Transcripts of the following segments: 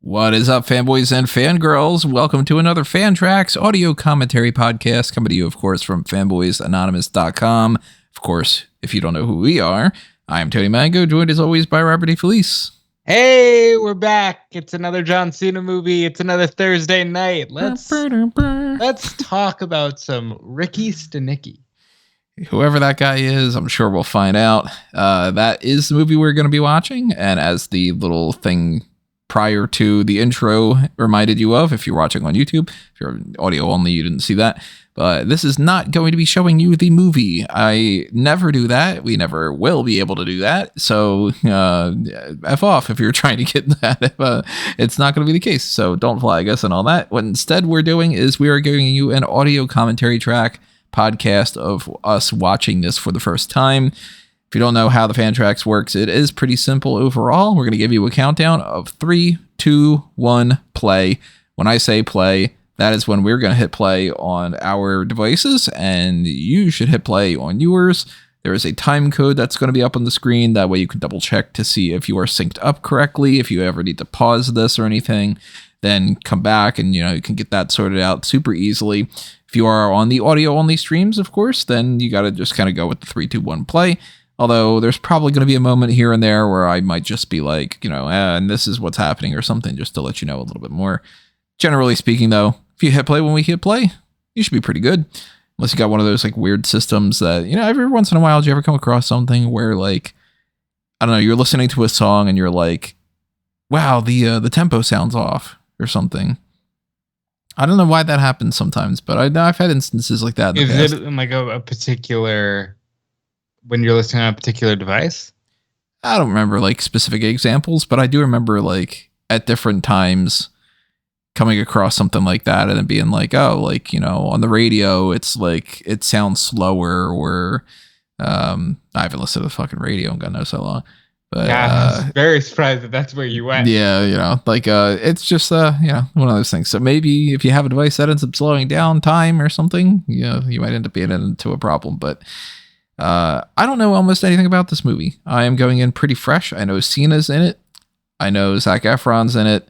What is up, fanboys and fangirls? Welcome to another FanTracks audio commentary podcast coming to you, of course, from fanboysanonymous.com. Of course, if you don't know who we are, I am Tony Mango, joined as always by Robert DeFelice. Hey, we're back. It's another John Cena movie. It's another Thursday night. Let's talk about some Ricky Stanicky. Whoever that guy is, I'm sure we'll find out. That is the movie we're going to be watching, and as the little thing prior to the intro reminded you of, if you're watching on YouTube, if you're audio only, you didn't see that, but this is not going to be showing you the movie. I never do that. We never will be able to do that. So F off if you're trying to get that. It's not going to be the case. So don't flag us and all that. What instead we're doing is we are giving you an audio commentary track podcast of us watching this for the first time. If you don't know how the FanTracks works, it is pretty simple overall. We're going to give you a countdown of 3, 2, 1, play. When I say play, that is when we're going to hit play on our devices, and you should hit play on yours. There is a time code that's going to be up on the screen. That way you can double check to see if you are synced up correctly. If you ever need to pause this or anything, then come back and you can get that sorted out super easily. If you are on the audio only streams, of course, then you got to just kind of go with the 3, 2, 1, play. Although there's probably going to be a moment here and there where I might just be like, and this is what's happening or something, just to let you know a little bit more. Generally speaking, though, if you hit play when we hit play, you should be pretty good. Unless you got one of those like weird systems that, every once in a while, do you ever come across something where like, I don't know, you're listening to a song and you're like, wow, the tempo sounds off or something. I don't know why that happens sometimes, but I've had instances like that in the past. Is it like a particular... when you're listening on a particular device? I don't remember like specific examples, but I do remember like at different times coming across something like that and then being like, oh, like, on the radio, it's like, it sounds slower, or I haven't listened to the fucking radio in God knows so long. But I'm very surprised that that's where you went. Yeah, it's just one of those things. So maybe if you have a device that ends up slowing down time or something, you might end up being into a problem. But I don't know almost anything about this movie. I am going in pretty fresh. I know Cena's in it. I know Zac Efron's in it.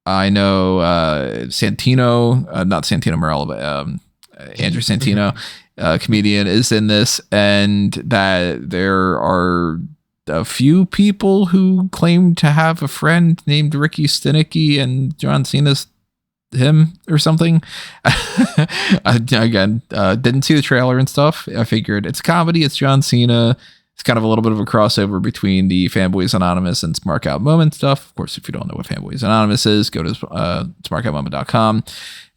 I know Santino, not Santino Marella, but Andrew Santino, comedian, is in this, and that there are a few people who claim to have a friend named Ricky Stanicky, and John Cena's him or something. Again, didn't see the trailer and stuff. I figured it's comedy, it's John Cena. It's kind of a little bit of a crossover between the Fanboys Anonymous and Smart Out Moment stuff. Of course, if you don't know what Fanboys Anonymous is, go to smartoutmoment.com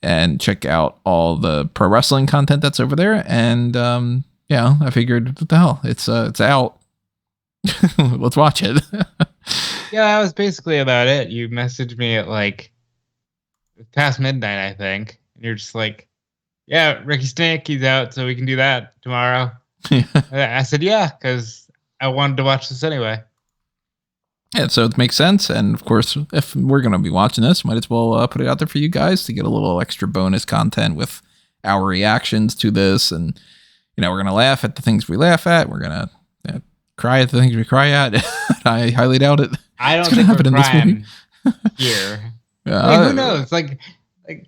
and check out all the pro wrestling content that's over there. And I figured, what the hell, it's out. Let's watch it. Yeah, that was basically about it. You messaged me at like past midnight, I think, and you're just like, yeah, Ricky Stanicky's out, so we can do that tomorrow. I said yeah, because I wanted to watch this anyway. Yeah, so it makes sense. And of course, if we're going to be watching this, might as well put it out there for you guys to get a little extra bonus content with our reactions to this. And we're going to laugh at the things we laugh at. We're going to cry at the things we cry at. I highly doubt it. I don't think we're crying here. Who knows? Like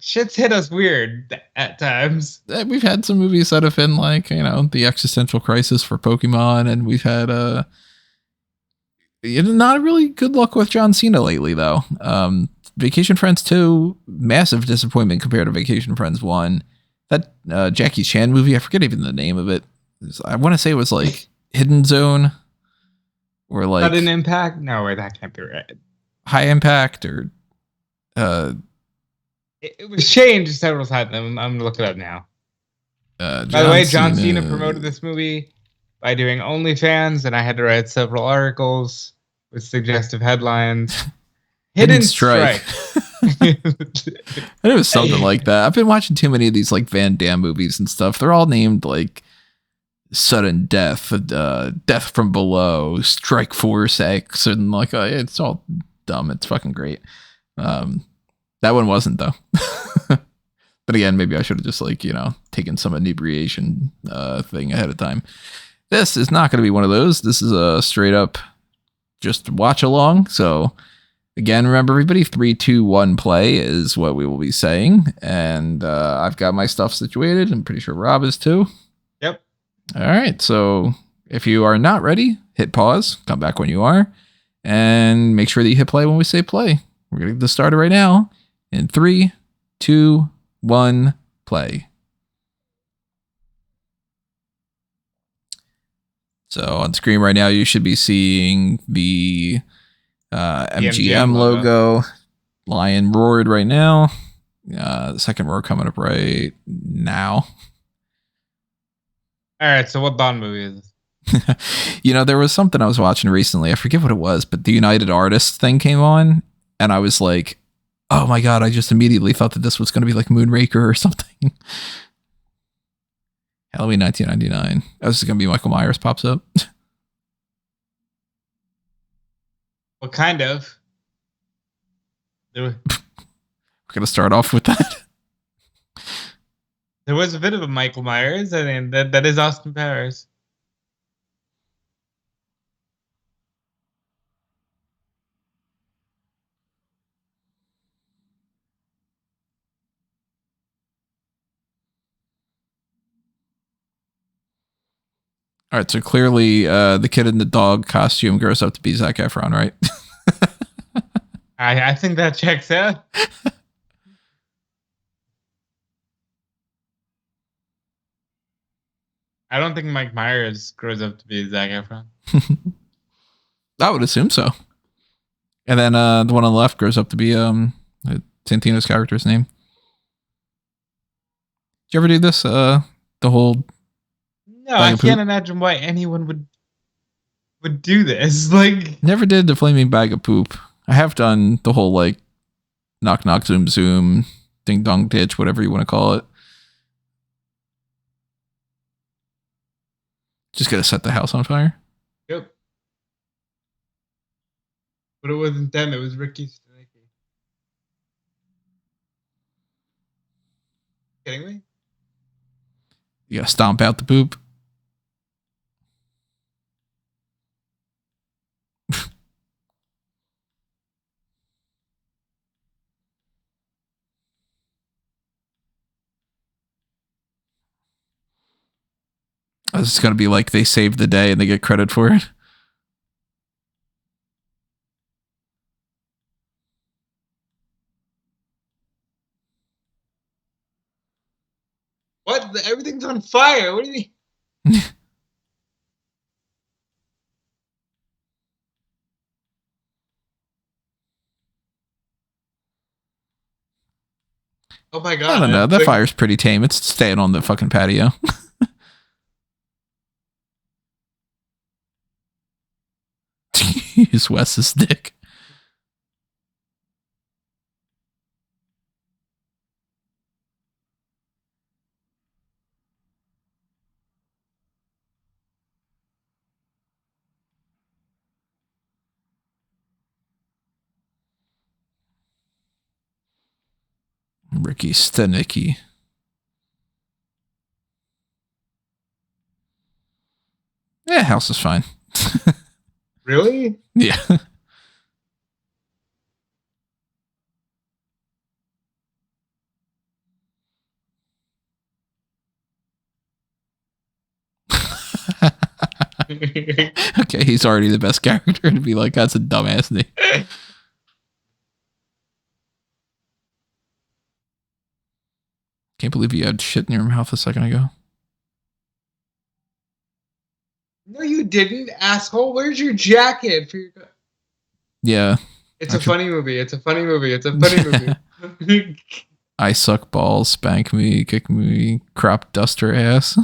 shit's hit us weird at times. We've had some movies that have been like, the existential crisis for Pokemon, and we've had not a really good luck with John Cena lately, though. Vacation Friends 2, massive disappointment compared to Vacation Friends 1. That Jackie Chan movie, I forget even the name of it. I want to say it was like Hidden Zone, or like Sudden Impact. No, wait, that can't be right. High Impact, or it was changed several times. I'm gonna look it up now. By the way, John Cena promoted this movie by doing OnlyFans, and I had to write several articles with suggestive headlines. Hidden Strike. It was something like that. I've been watching too many of these like Van Damme movies and stuff. They're all named like Sudden Death, Death from Below, Strike Force X, and like it's all dumb. It's fucking great. That one wasn't, though. But again, maybe I should have just like, taken some inebriation thing ahead of time. This is not going to be one of those. This is a straight up just watch along. So Again, remember everybody, 3, 2, 1 play is what we will be saying. And I've got my stuff situated. I'm pretty sure Rob is too. Yep. All right. So if you are not ready, hit pause, come back when you are, and make sure that you hit play when we say play. We're going to get this started right now. In 3, 2, 1, play. So on screen right now, you should be seeing the MGM logo. Lion roared right now. The second roar coming up right now. All right, so what Bond movie is this? There was something I was watching recently. I forget what it was, but the United Artists thing came on, and I was like, oh my God, I just immediately thought that this was going to be like Moonraker or something. Halloween 1999. Oh, this is going to be Michael Myers pops up. What kind of? We're going to start off with that. There was a bit of a Michael Myers. I mean, that is Austin Powers. All right, so clearly the kid in the dog costume grows up to be Zac Efron, right? I think that checks out. I don't think Mike Myers grows up to be Zac Efron. I would assume so. And then the one on the left grows up to be Santino's character's name. Did you ever do this? The whole... No, I can't imagine why anyone would do this. Like, never did the flaming bag of poop. I have done the whole like knock knock zoom zoom ding dong ditch, whatever you want to call it. Just gotta set the house on fire. Yep. But it wasn't them, it was Ricky Stanicky. Kidding me? You gotta stomp out the poop. This is gonna be like they saved the day and they get credit for it. What? Everything's on fire. What do you mean? Oh my God. I don't know. That fire's pretty tame. It's staying on the fucking patio. Use Wes's dick. Ricky Stanicky. Yeah, house is fine. Really? Yeah. Okay, he's already the best character to be like, that's a dumbass name. Can't believe you had shit in your mouth a second ago. No, you didn't, asshole. Where's your jacket for your... Yeah. It's a funny movie. It's a funny movie. It's a funny movie. I suck balls, spank me, kick me, crop duster ass.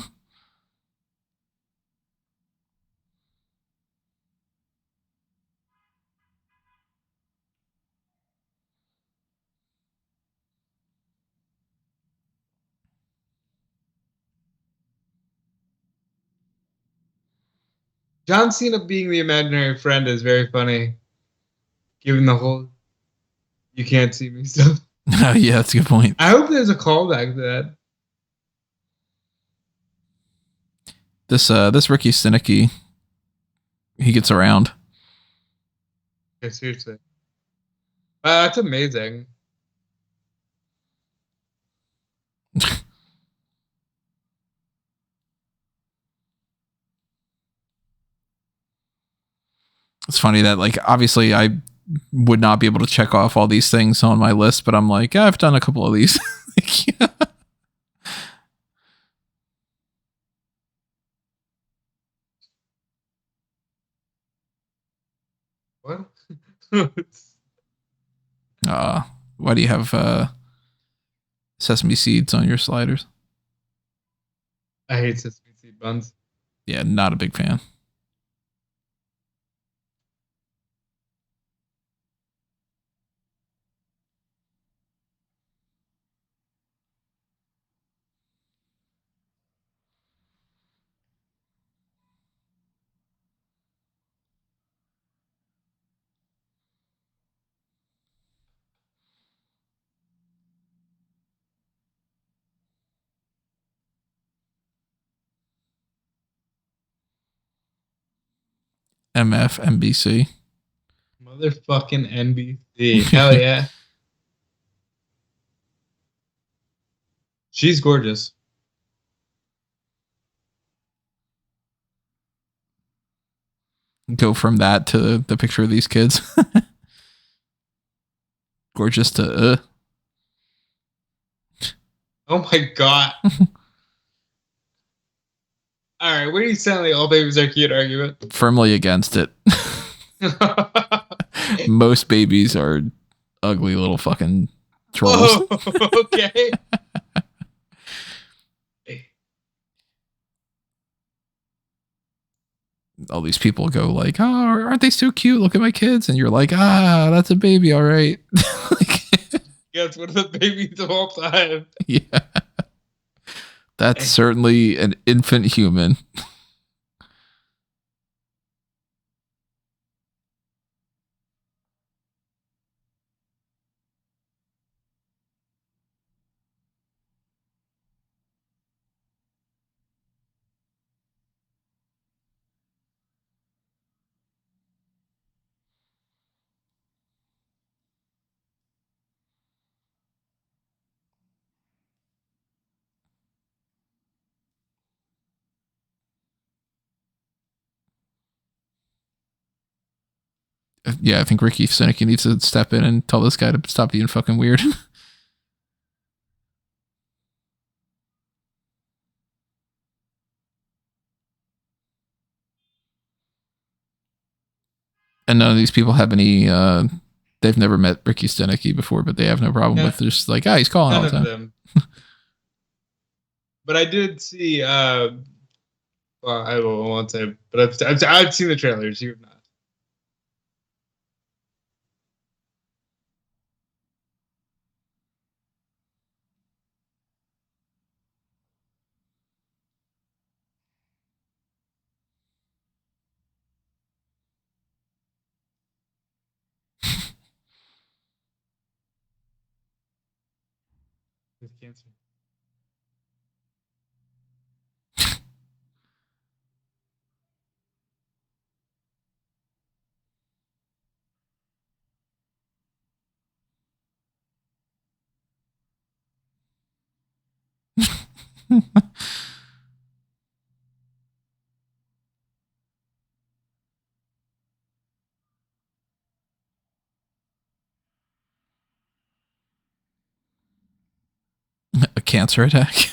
John Cena being the imaginary friend is very funny, given the whole "you can't see me" stuff. Oh, yeah, that's a good point. I hope there's a callback to that. This Ricky Stanicky, he gets around. Yeah, seriously. That's amazing. It's funny that, like, obviously I would not be able to check off all these things on my list, but I'm like, yeah, I've done a couple of these. Yeah. What? Why do you have sesame seeds on your sliders? I hate sesame seed buns. Yeah, not a big fan. MF, NBC. Motherfucking NBC. Hell yeah. She's gorgeous. Go from that to the picture of these kids. Gorgeous to Oh my god. Alright, what do you sound like all babies are cute argument? Firmly against it. Most babies are ugly little fucking trolls. Whoa, okay. All these people go like, oh, aren't they so cute? Look at my kids. And you're like, ah, that's a baby. All right. Yeah, it's one of the babies of all time. Yeah. That's certainly an infant human. Yeah, I think Ricky Stanicky needs to step in and tell this guy to stop being fucking weird. And none of these people have any. They've never met Ricky Stanicky before, but they have no problem with just like, he's calling all the time. Them. But I did see. Well, I won't say, but I've seen the trailers. You have not. With cancer. A cancer attack.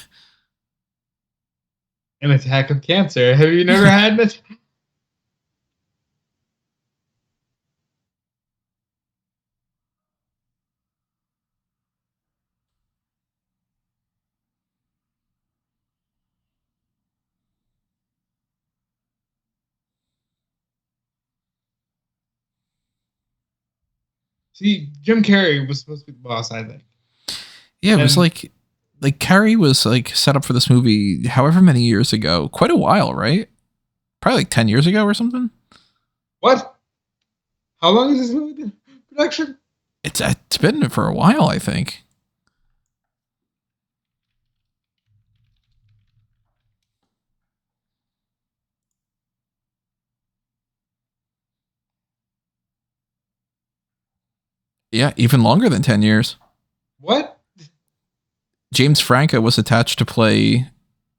An attack of cancer. Have you never had an attack? See, Jim Carrey was supposed to be the boss, I think. Yeah, it was like Carrey was like set up for this movie however many years ago. Quite a while, right? Probably like 10 years ago or something. What? How long is this movie production? It's been for a while, I think. Yeah, even longer than 10 years. What? James Franco was attached to play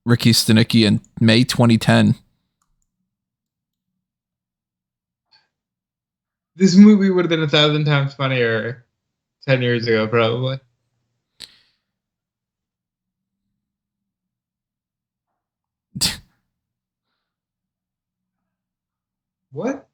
Ricky Stanicky in May 2010. This movie would have been 1,000 times funnier 10 years ago, probably. What?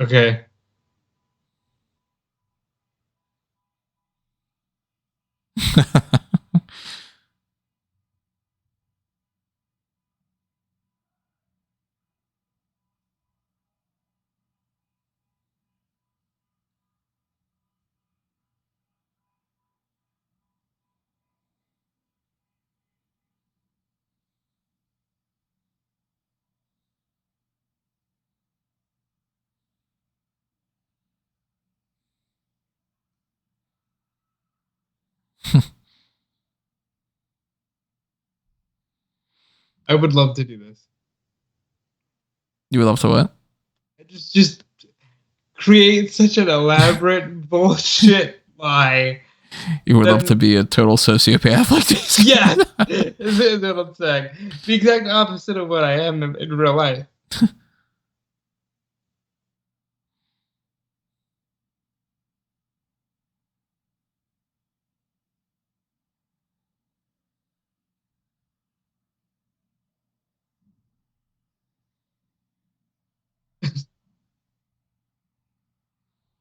Okay. I would love to do this. You would love to what? Just create such an elaborate bullshit lie. You would love to be a total sociopath like this. Yes, that's what I'm saying. The exact opposite of what I am in real life.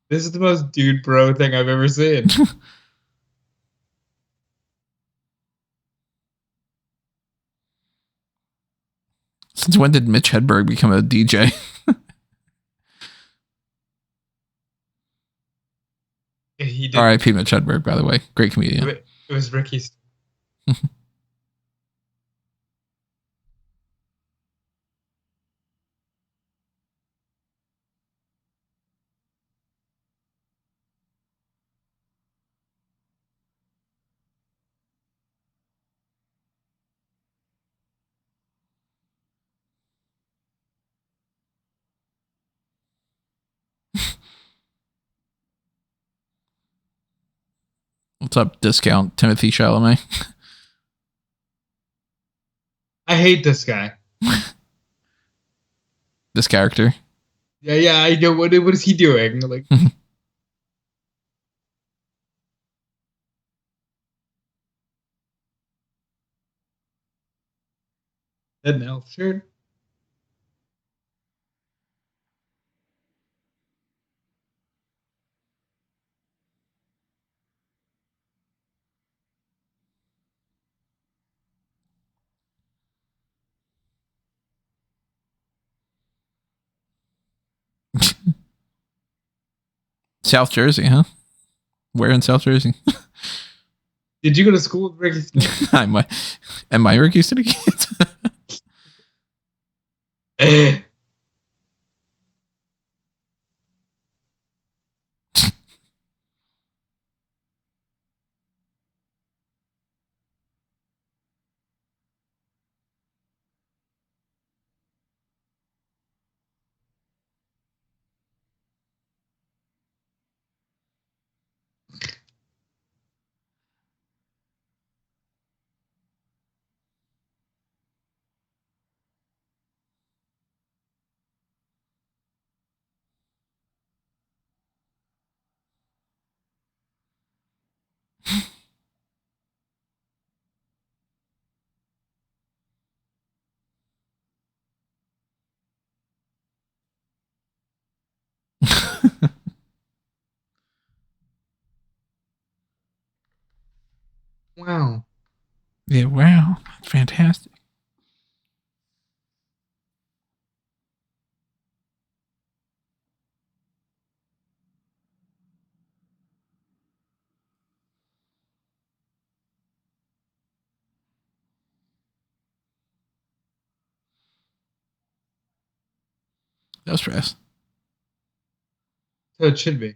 This is the most dude bro thing I've ever seen. Since when did Mitch Hedberg become a DJ? He did. R.I.P. Mitch Hedberg, by the way. Great comedian. It was Ricky. What's up, discount Timothy Chalamet? I hate this guy. This character. Yeah, I know. What is he doing? Like, that an elf shirt? South Jersey, huh? Where in South Jersey? Did you go to school with Ricky Stanicky? Am I Ricky Stanicky? Wow. Yeah, wow. That's fantastic. That was fast. So it should be.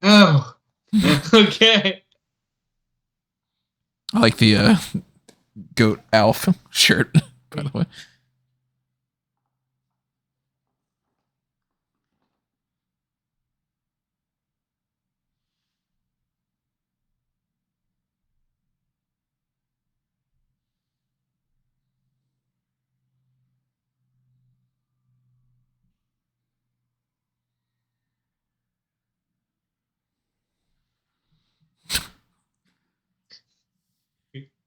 Oh, okay. I like the goat Alf shirt, by the way.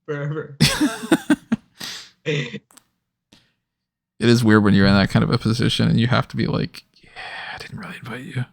Forever. It is weird when you're in that kind of a position and you have to be like, yeah, I didn't really invite you.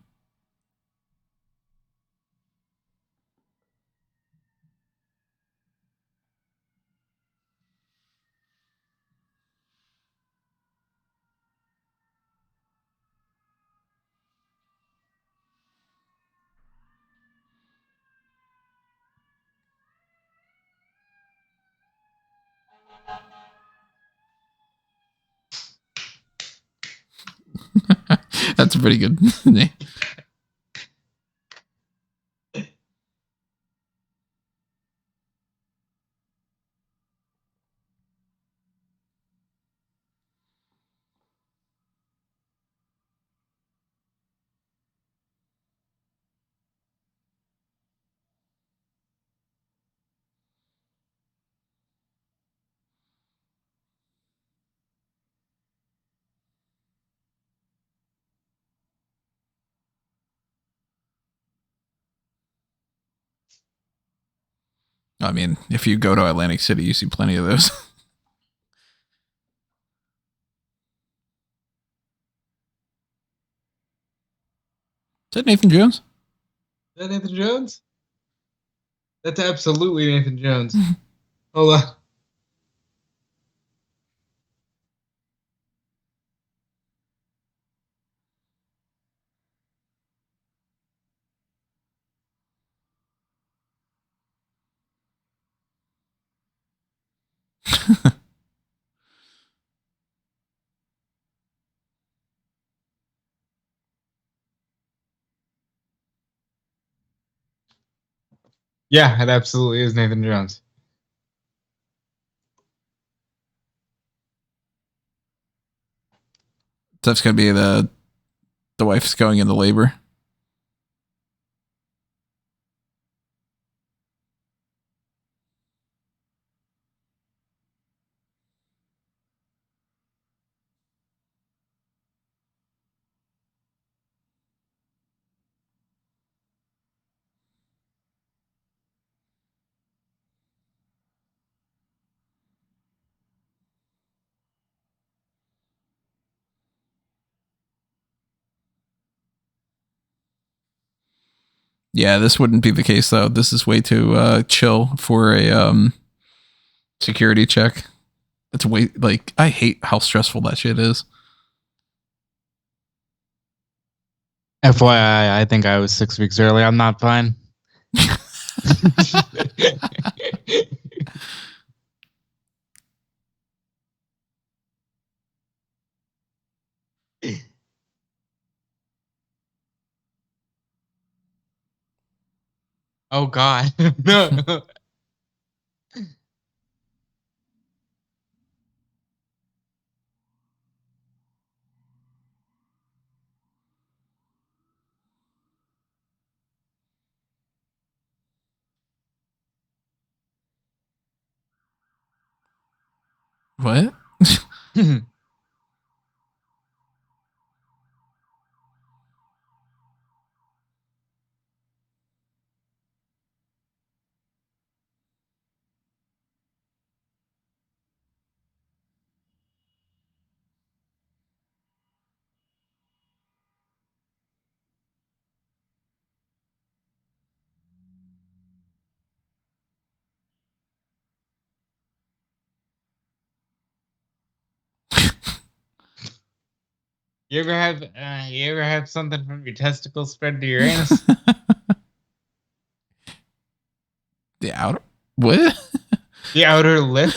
That's a pretty good name. I mean, if you go to Atlantic City, you see plenty of those. Is that Nathan Jones? Is that Nathan Jones? That's absolutely Nathan Jones. Hold on. Yeah, it absolutely is Nathan Jones. That's going to be the wife's going into labor. Yeah, this wouldn't be the case though. This is way too chill for a security check. It's way like I hate how stressful that shit is. FYI, I think I was 6 weeks early. I'm not fine. Oh God. No. What? You ever have something from your testicles spread to your anus? The outer what? The outer lip?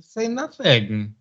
Say nothing.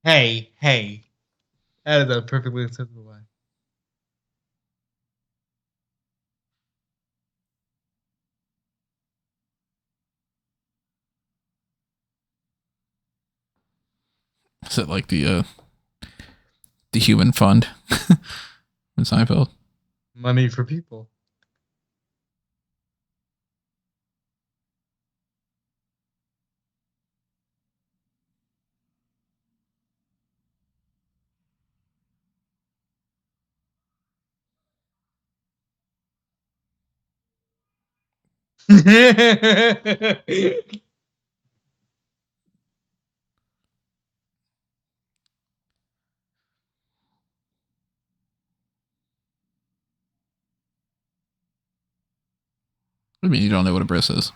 Hey. That is a perfectly acceptable lie. Is it like the human fund in Seinfeld? Money for people. I mean, you don't know what a bris is.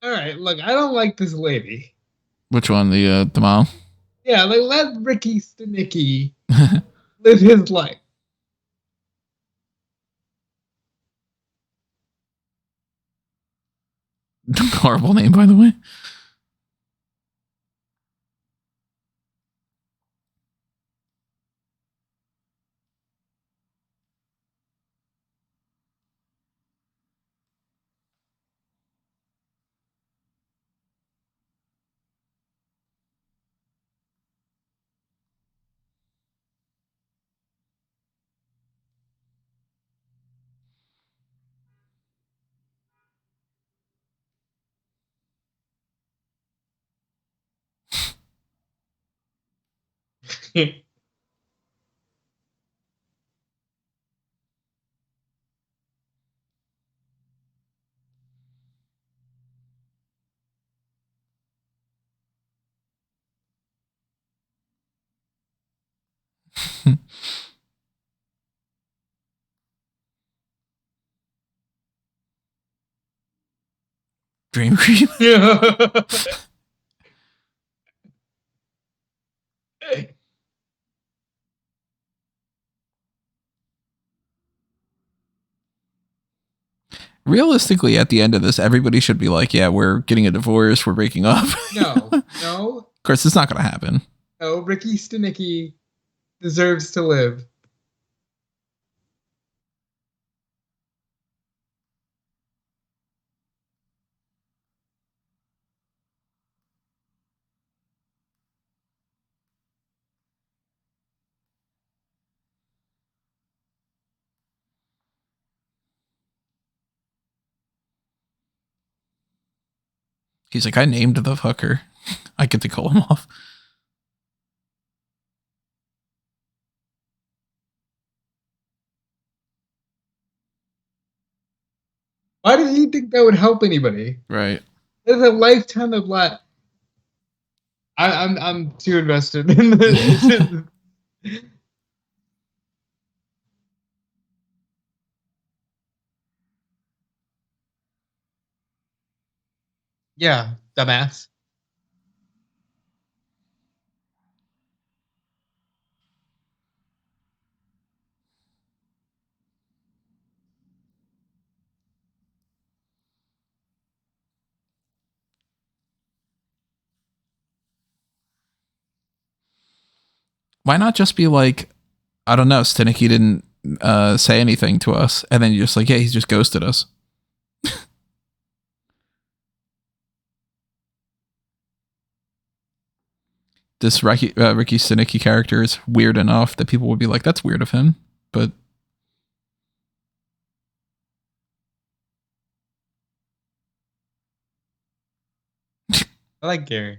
All right, look, I don't like this lady. Which one? The mom? Yeah, like let Ricky Stanicky live his life. Horrible name, by the way. Dream Creep. Realistically, at the end of this, everybody should be like, yeah, we're getting a divorce, we're breaking up. No. Of course, it's not going to happen. No, Ricky Stanicky deserves to live. He's like, I named the fucker. I get to call him off. Why did he think that would help anybody? Right. There's a lifetime of life. I'm too invested in this. Yeah, dumbass. Why not just be like, I don't know, Stanicky didn't say anything to us, and then you're just like, yeah, he's just ghosted us. This Ricky Stanicky character is weird enough that people would be like, that's weird of him, but I like Gary.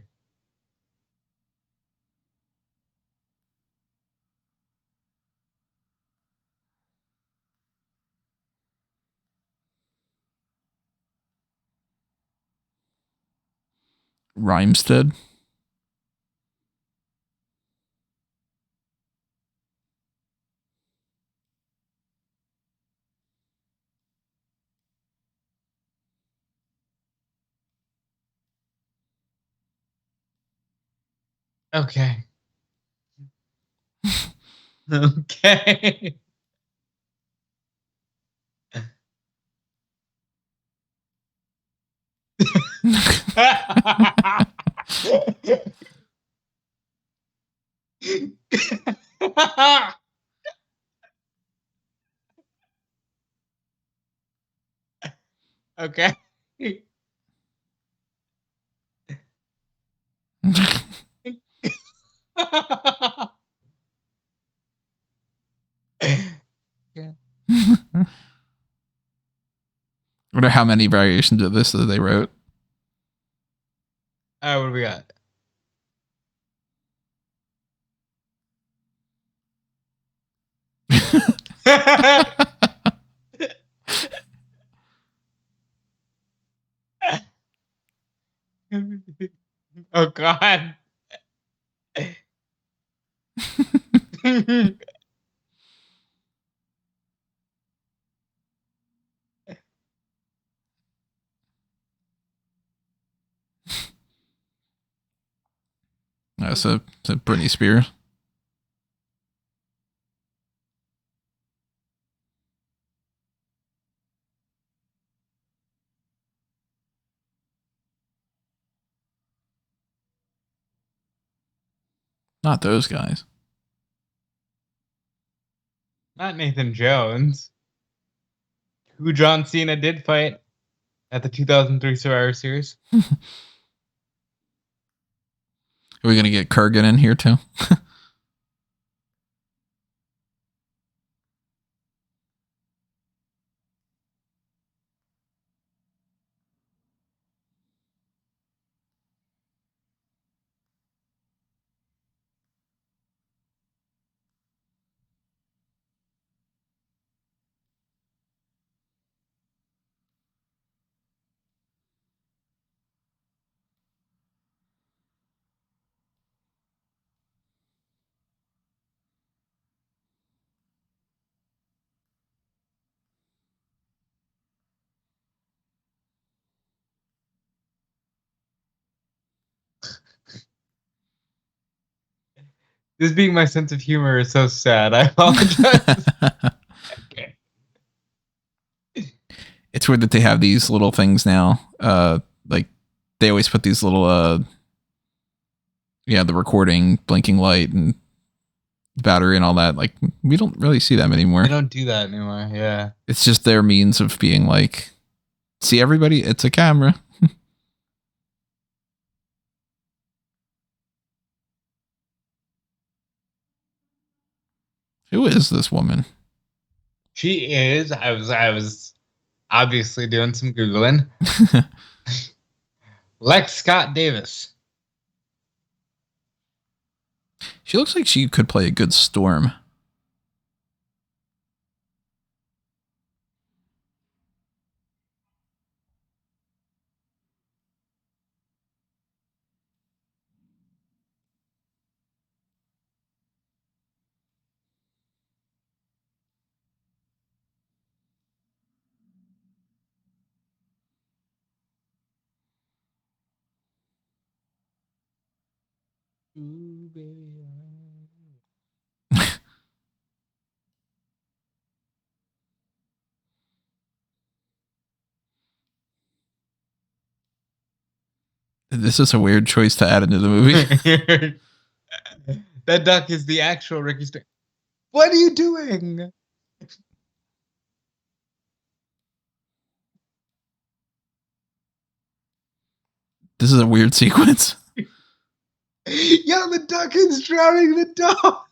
Rhymestead. Okay. Okay. Okay. Yeah. Wonder how many variations of this that they wrote. All right, what do we got? Oh God. So Britney Spears. Not those guys. Not Nathan Jones, who John Cena did fight at the 2003 Survivor Series. Are we going to get Kurgan in here too? This being my sense of humor is so sad. I apologize. Okay. It's weird that they have these little things now. Like they always put these little, the recording blinking light and battery and all that. Like we don't really see them anymore. I don't do that anymore. Yeah. It's just their means of being like, see everybody, it's a camera. Who is this woman? She is. I was obviously doing some Googling. Lex Scott Davis. She looks like she could play a good Storm. Ooh, baby. This is a weird choice to add into the movie. That duck is the actual Ricky Stanicky. What are you doing? This is a weird sequence. Yeah, the duck is drowning the dog.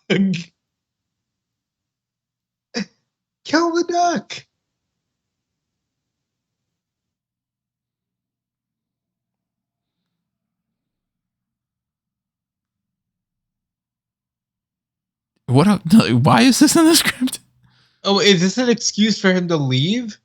Kill the duck. Why is this in the script? Oh, is this an excuse for him to leave?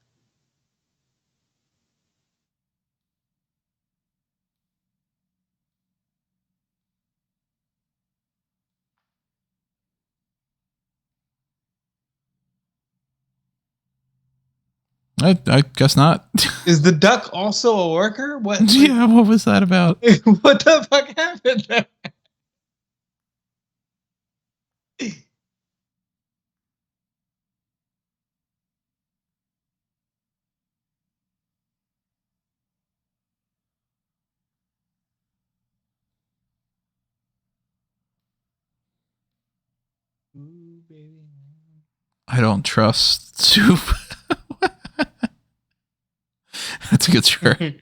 I guess not. Is the duck also a worker? What? Yeah, what was that about? What the fuck happened there? Ooh, baby. I don't trust soup. That's a good shirt.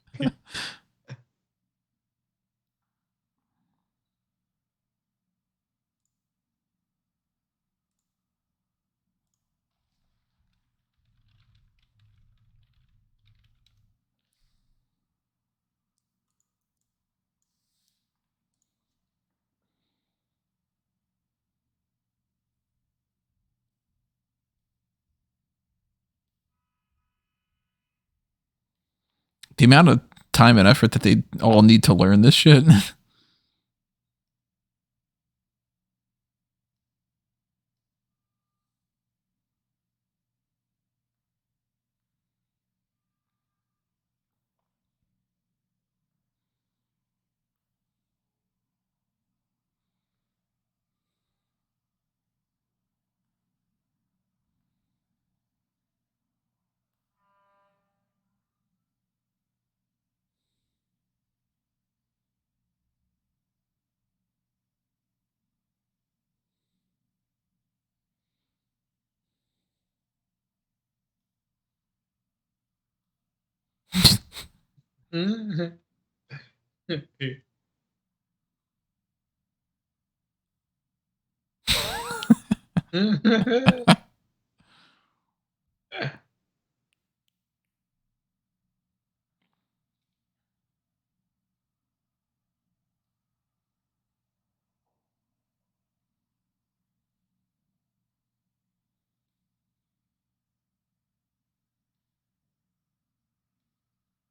The amount of time and effort that they all need to learn this shit.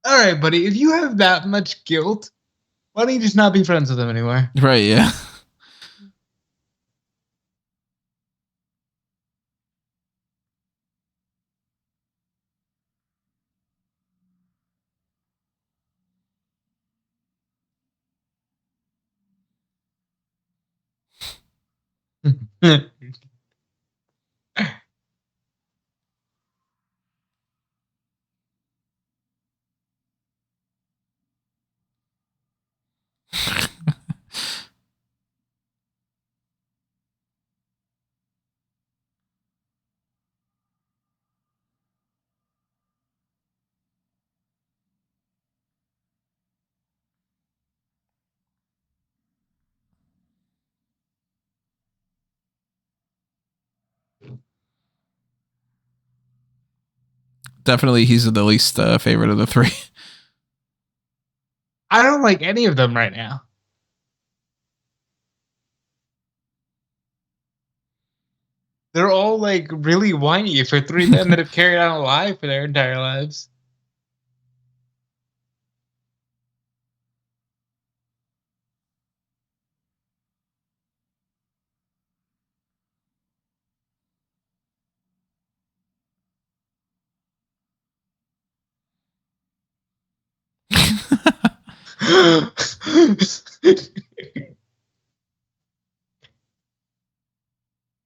All right, buddy. If you have that much guilt, why don't you just not be friends with him anymore? Right, yeah. Definitely, he's the least favorite of the three. I don't like any of them right now. They're all like really whiny for three men that have carried on a lie for their entire lives.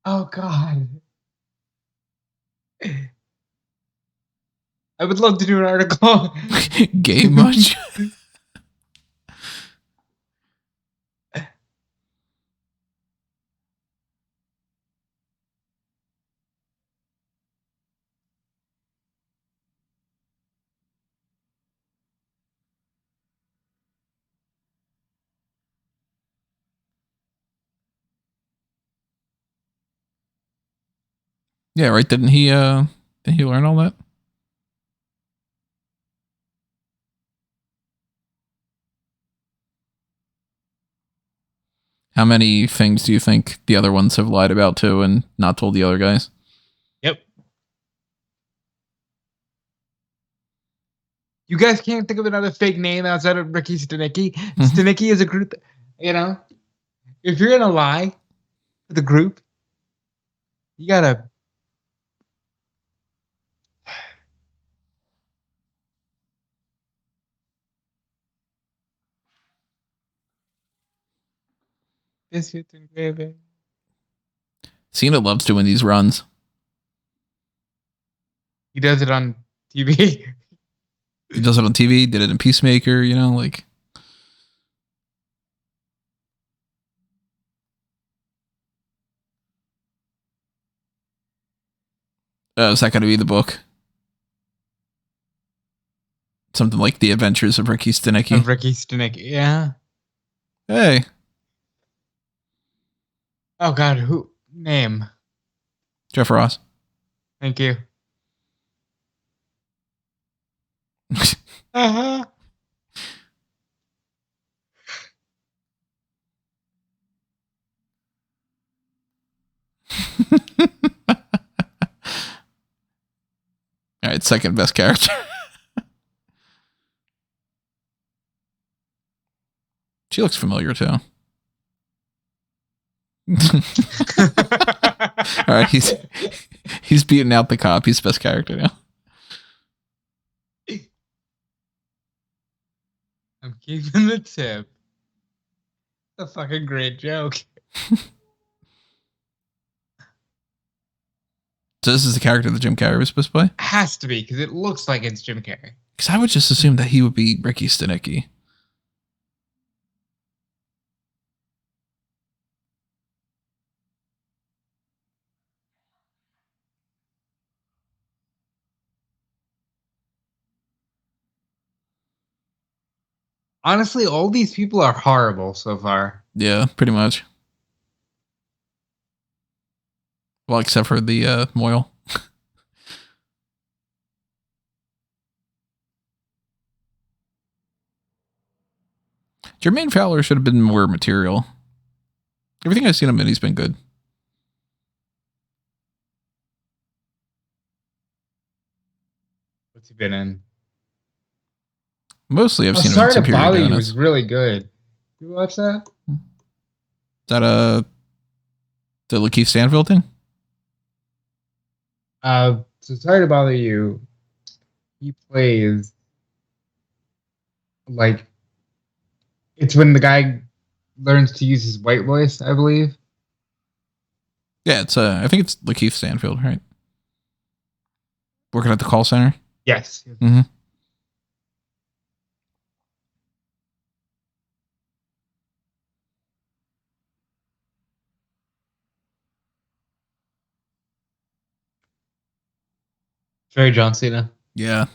Oh God. I would love to do an article. Gay much? Yeah, right. Didn't he learn all that? How many things do you think the other ones have lied about too and not told the other guys? Yep. You guys can't think of another fake name outside of Ricky Stanicky. Mm-hmm. Stanicky is a group, you know. If you're gonna lie to the group, you gotta. Biscuits and gravy. Cena loves doing these runs. He does it on TV. He does it on TV, did it in Peacemaker, you know, like. Is that going to be the book? Something like The Adventures of Ricky Stanicky. Of Ricky Stanicky, yeah. Hey. Oh, God, who? Name. Jeff Ross. Thank you. Uh-huh. All right, second best character. She looks familiar too. All right, he's beating out the cop. He's best character now. I'm keeping the tip. A fucking great joke. So this is the character that Jim Carrey was supposed to play? Has to be, because it looks like it's Jim Carrey. Because I would just assume that he would be Ricky Stanicky. Honestly, all these people are horrible so far. Yeah, pretty much. Well, except for the Moyle. Jermaine Fowler should have been more material. Everything I've seen him in, he's been good. What's he been in? Mostly I've seen him in Sorry to Superior Bother You Donuts. was really good. You watch that? Is that the Lakeith Stanfield thing? So Sorry to Bother You, he plays like it's when the guy learns to use his white voice, I believe. Yeah, it's I think it's Lakeith Stanfield, right? Working at the call center. Yes. Mm-hmm. Very John Cena. Yeah.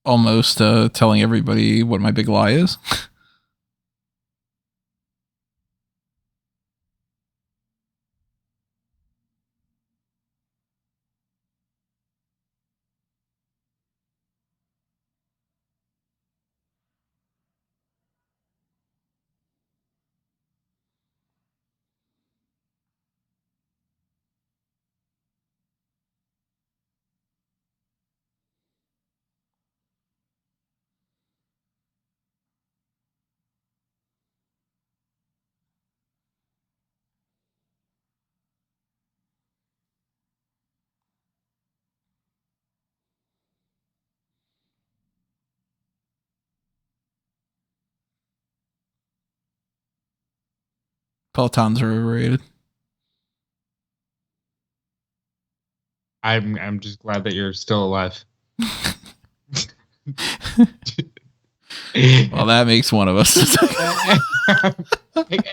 Almost telling everybody what my big lie is. Pelotons are overrated. I'm just glad that you're still alive. Well, that makes one of us.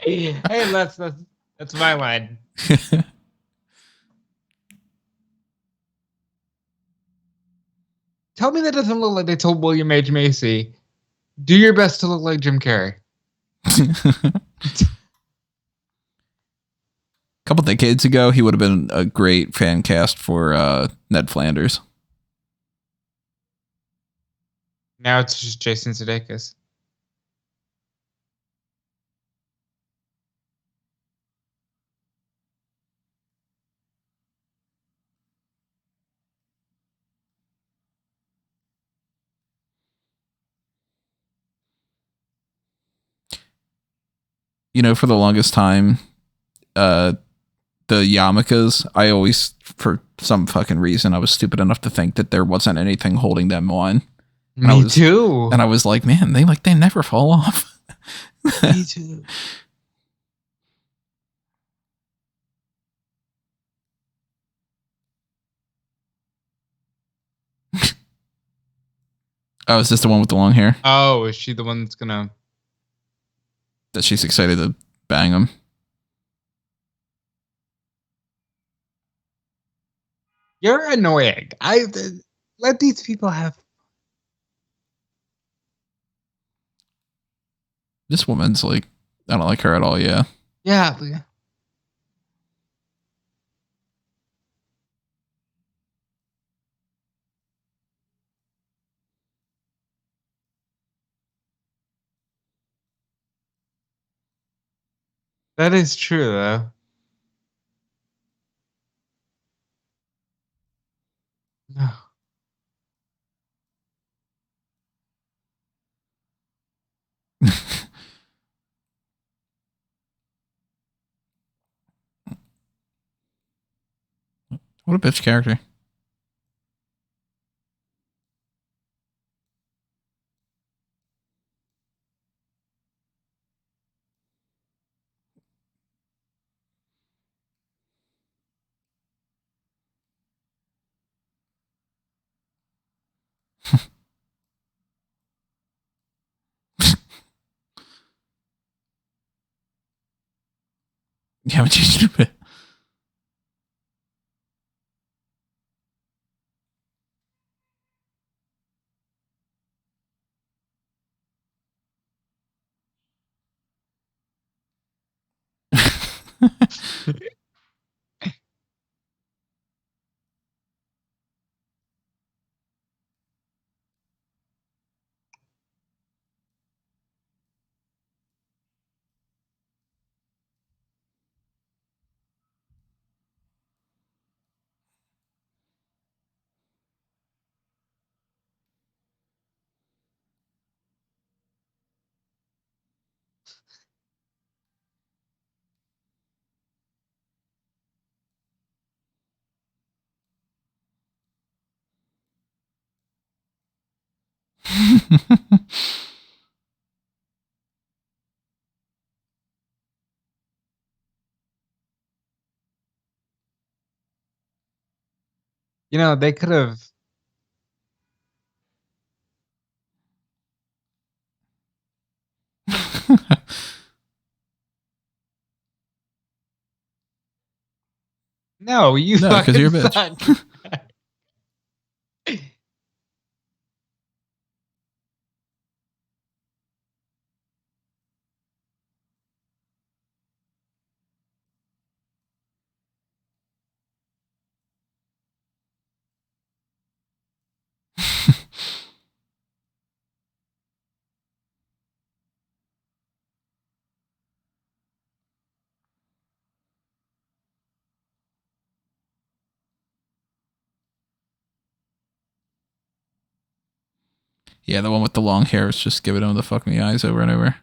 Hey, that's my line. Tell me that doesn't look like they told William H. Macy, do your best to look like Jim Carrey. Couple decades ago, he would have been a great fan cast for Ned Flanders. Now it's just Jason Sudeikis. You know, for the longest time, the yarmulkes, I always, for some fucking reason, I was stupid enough to think that there wasn't anything holding them on. Me too. And I was like, man, they never fall off. Me too. Oh, is this the one with the long hair? Oh, is she the one that's gonna... That she's excited to bang him? You're annoying. Let these people have... This woman's like, I don't like her at all, yeah. Yeah. That is true, though. No. What a bitch character. You haven't changed a bit. You know, they could have... No, you No, because fucking you're a bitch. suck. Yeah, the one with the long hair is just giving him the fuck me eyes over and over.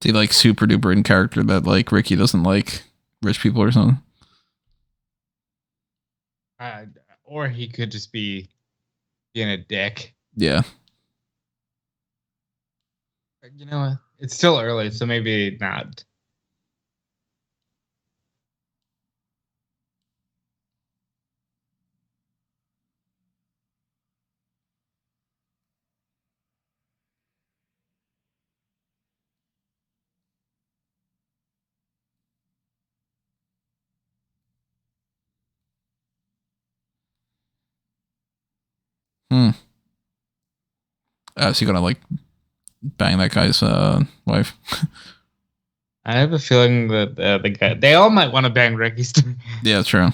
Is he like super duper in character that like Ricky doesn't like rich people or something? Or he could just be being a dick. Yeah. You know what? It's still early, so maybe not. Is he gonna like bang that guy's wife? I have a feeling that the guy, they all might want to bang Ricky Stanicky. Yeah, that's true.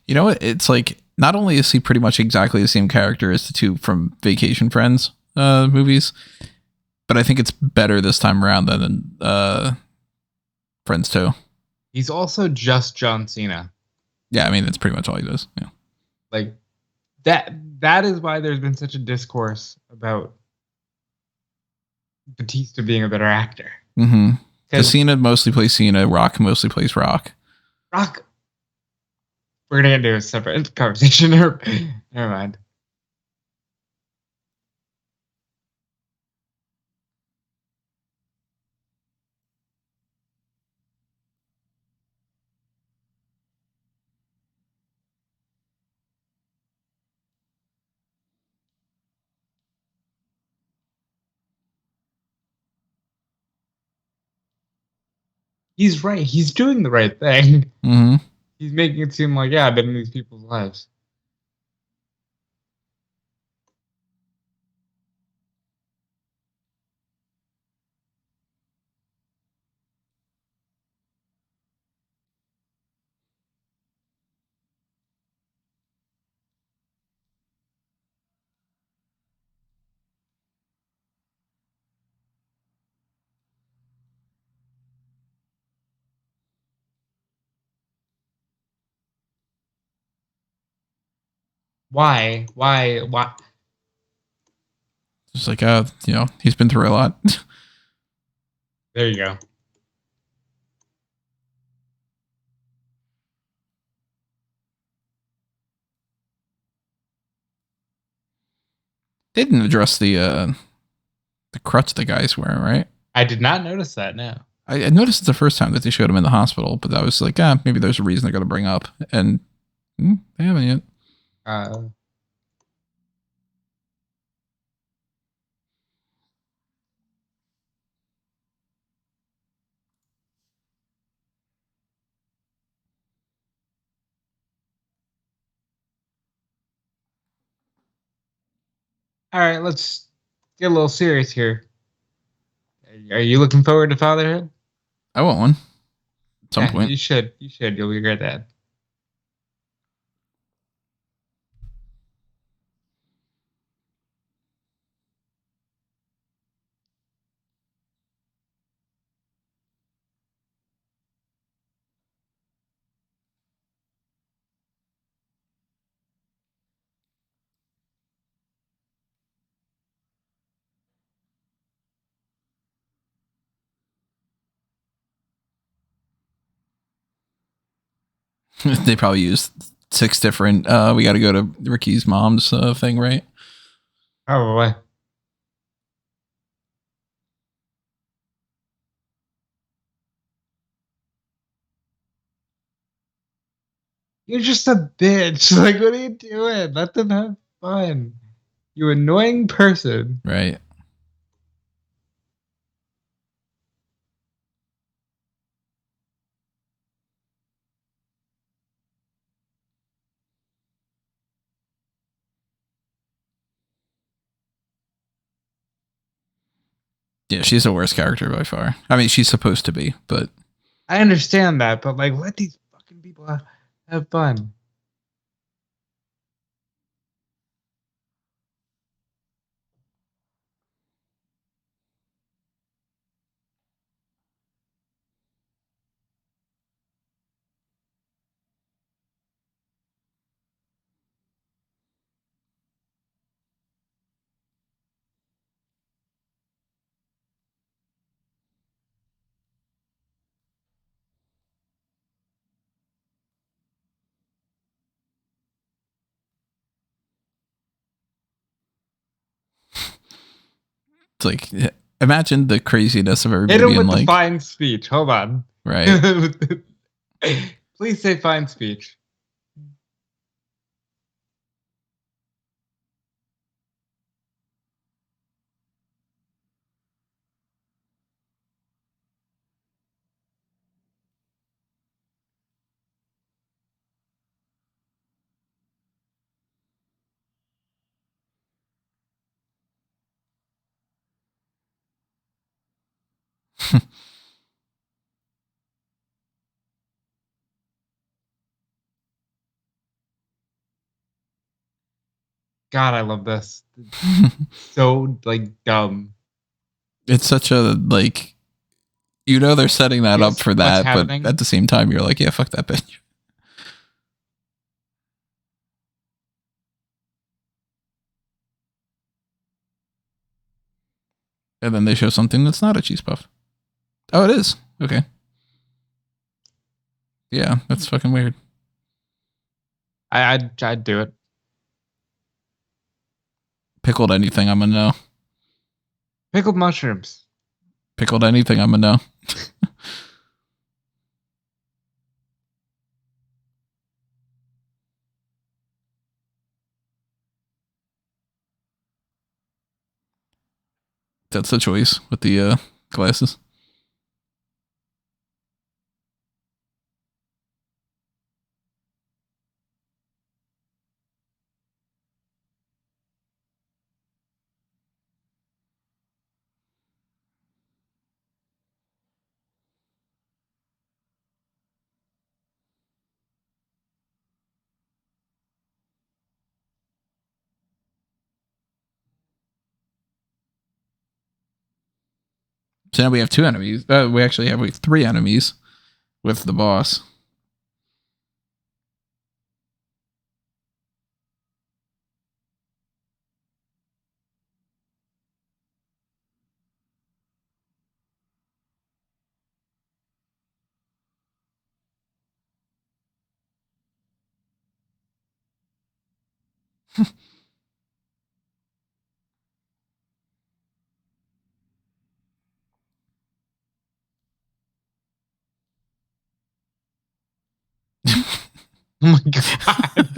You know what? It's like not only is he pretty much exactly the same character as the two from Vacation Friends movies, but I think it's better this time around than in Friends 2. He's also just John Cena. Yeah, I mean that's pretty much all he does. Yeah. Like that is why there's been such a discourse about Batista being a better actor. Mm-hmm. Because Cena mostly plays Cena, Rock mostly plays Rock. Rock. We're gonna do a separate conversation. Never mind. He's right. He's doing the right thing. Mm-hmm. He's making it seem like, yeah, I've been in these people's lives. Why? Just like he's been through a lot. There you go. They didn't address the crutch the guy's wearing, right? I did not notice that. No. I noticed it the first time that they showed him in the hospital, but I was like, maybe there's a reason they're going to bring up, and they haven't yet. All right, let's get a little serious here. Are you looking forward to fatherhood? I want one at some point. You should. You should. You'll be a great dad. They probably used 6 different. We got to go to Ricky's mom's thing, right? Probably. You're just a bitch. Like, what are you doing? Let them have fun. You annoying person. Right. Yeah, she's the worst character by far. I mean, she's supposed to be, but I understand that, but like, let these fucking people have fun. it's like, imagine the craziness of Hit everybody him being with the like, fine speech. Hold on. right. Please say fine speech. God, I love this. So like dumb. It's such a like, they're setting that up Here's for what's that, but happening. at the same time, you're like, yeah, fuck that bitch. And then they show something that's not a cheese puff. Oh, it is. Okay. Yeah, that's fucking weird. I'd do it. Pickled anything, I'm gonna know. Pickled mushrooms. Pickled anything, I'm gonna know. That's the choice with the glasses. So now we have two enemies. We actually have three enemies with the boss. Oh my god.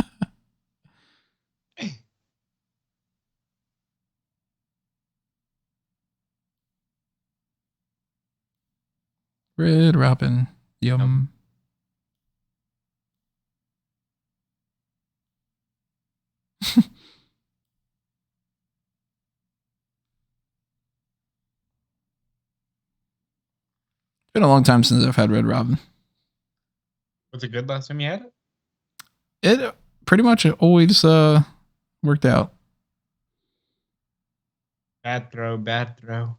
Red Robin. Yum. It's been a long time since I've had Red Robin. Was it good last time you had it? It pretty much always worked out. Bad throw, bad throw.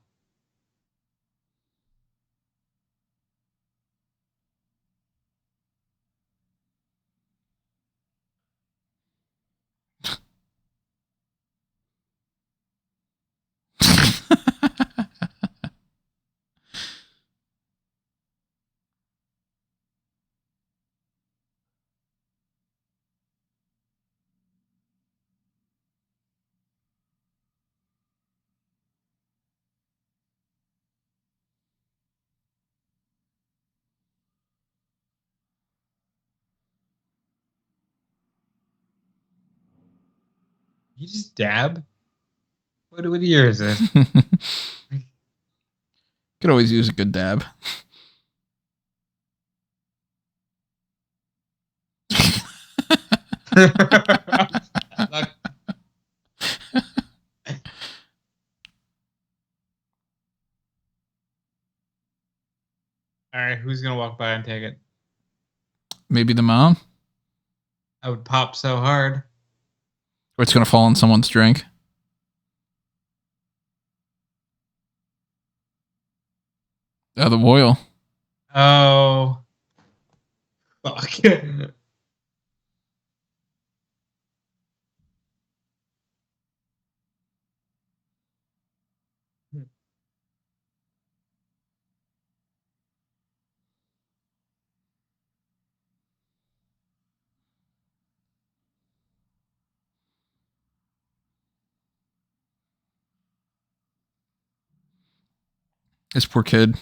You just dab? What year is it? Could always use a good dab. airline ticket. Maybe the mom? I would pop so hard. Or it's going to fall in someone's drink. Oh, the boil. Oh. Fuck. This poor kid.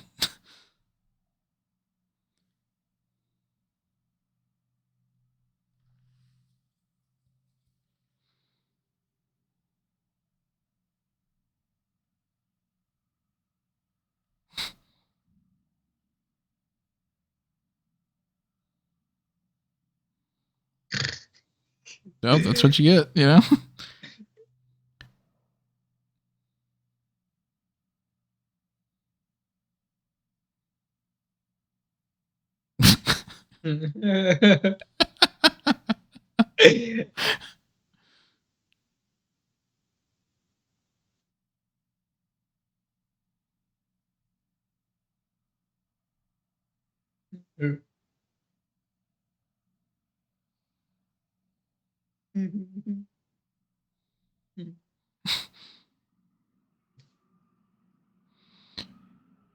No, that's what you get, you know?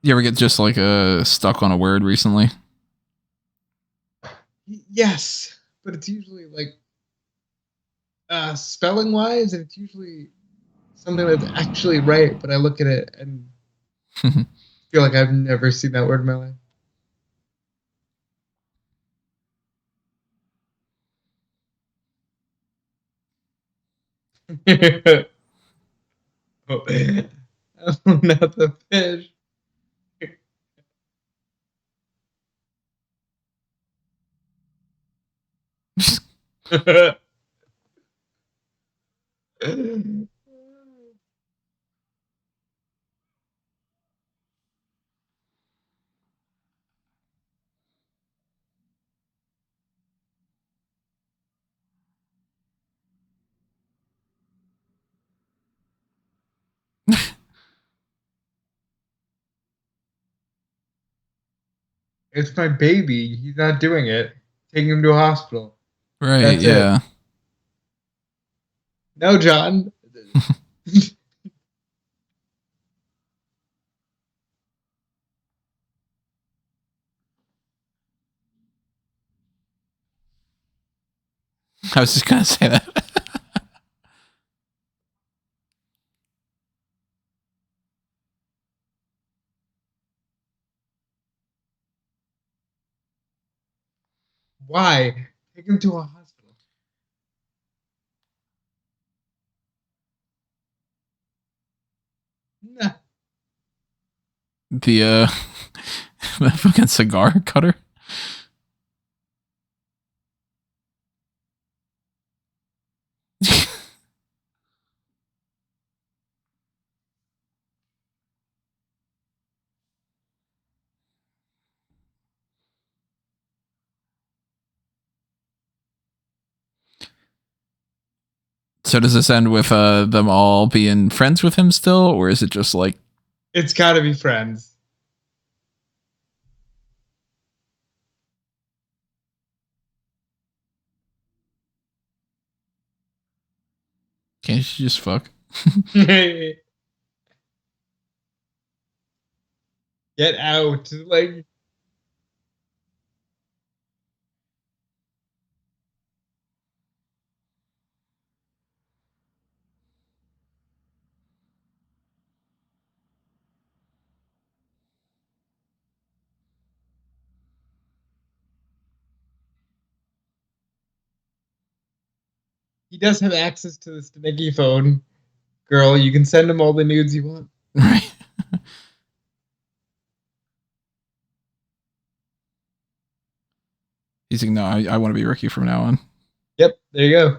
You ever get just like stuck on a word recently? Yes, but it's usually like spelling wise, and it's usually something that's actually right. But I look at it and feel like I've never seen that word in my life. Oh, not the fish. It's my baby. He's not doing it. Taking him to a hospital. Right, That's yeah. it. No, John. I was just going to say that. Why? Take him to a hospital. No. The the fucking cigar cutter. So does this end with them all being friends with him still, or is it just like... It's got to be friends. Can't you just fuck? Get out. Like, he does have access to the Stanicky phone. Girl, you can send him all the nudes you want. Right. He's like, no, I want to be Ricky from now on. Yep, there you go.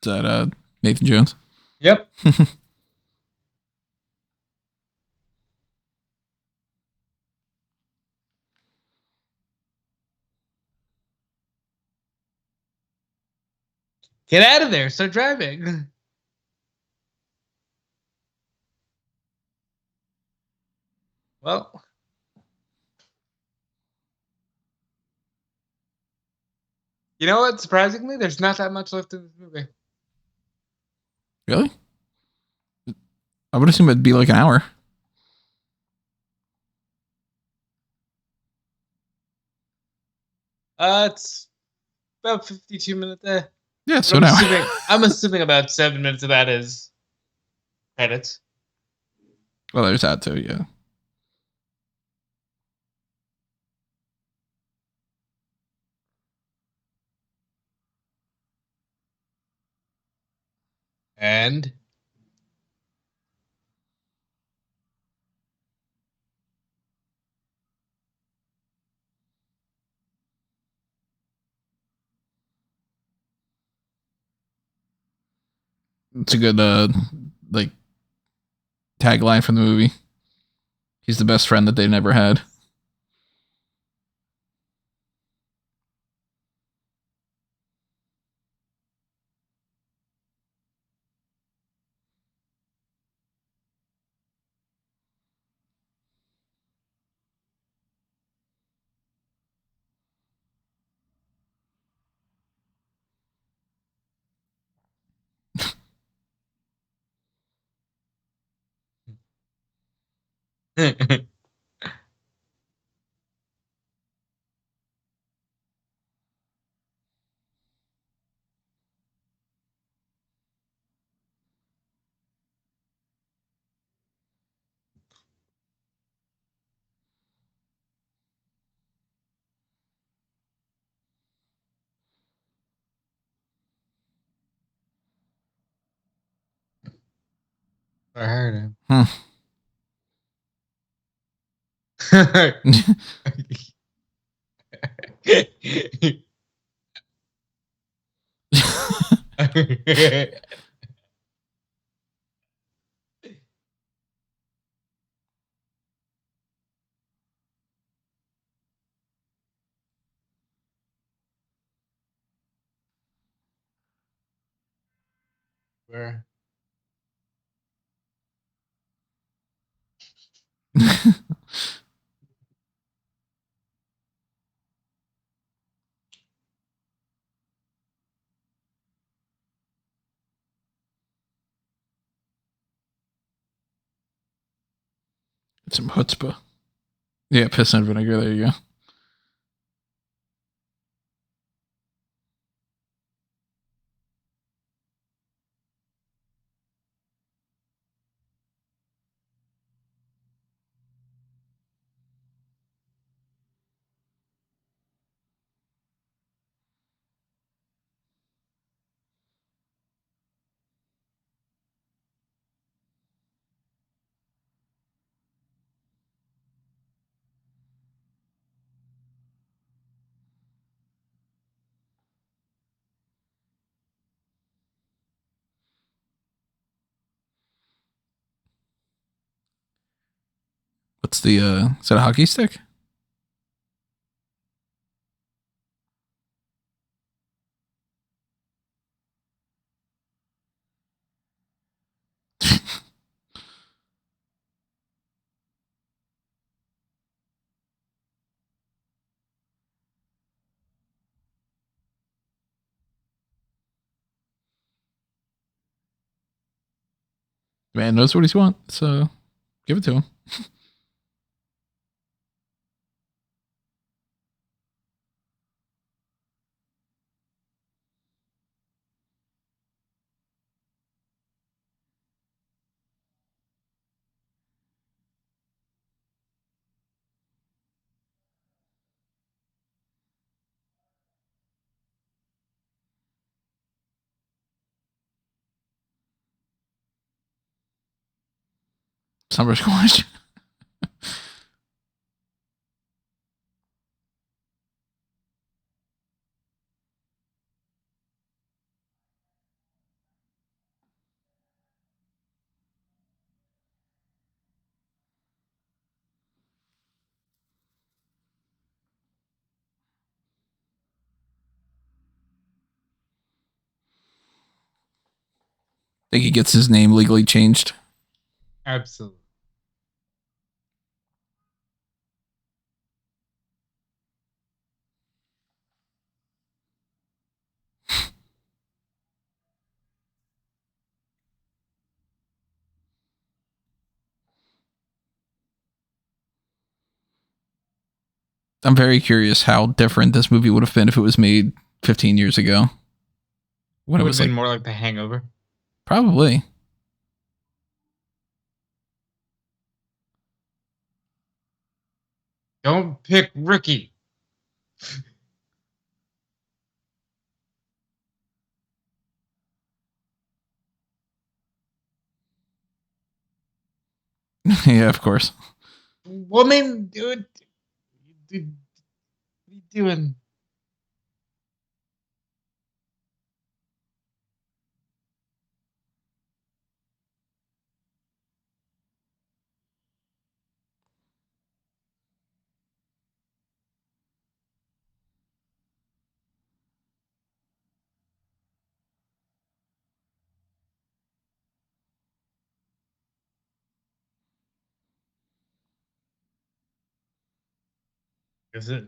that Nathan Jones? Yep. Get out of there. Start driving. Well. You know what? Surprisingly, there's not that much left in this movie. Really? I would assume it'd be like an hour. It's about 52 minutes there. Yeah, so now. I'm assuming about 7 minutes of that is credits. Well, there's that too, yeah. And it's a good like tagline from the movie. He's the best friend that they never had. I heard him. Where? It's some chutzpah. Yeah, piss and vinegar. There you go. What's the is that a hockey stick? Man knows what he's want, so give it to him. Summer squash. Think he gets his name legally changed? Absolutely. I'm very curious how different this movie would have been if it was made 15 years ago. When it would have been more like The Hangover. Probably. Don't pick Ricky. Yeah, of course. Woman, dude. What are you doing? Is it?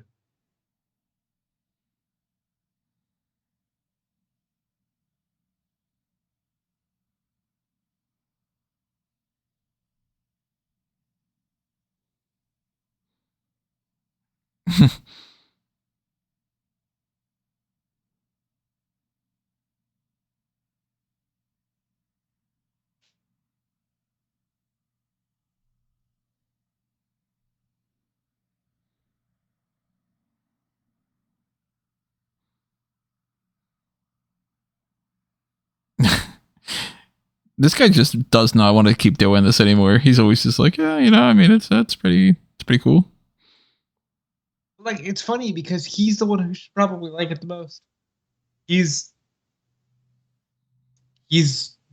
This guy just does not want to keep doing this anymore. He's always just like, yeah, I mean, it's pretty cool. Like, it's funny because he's the one who should probably like it the most. He's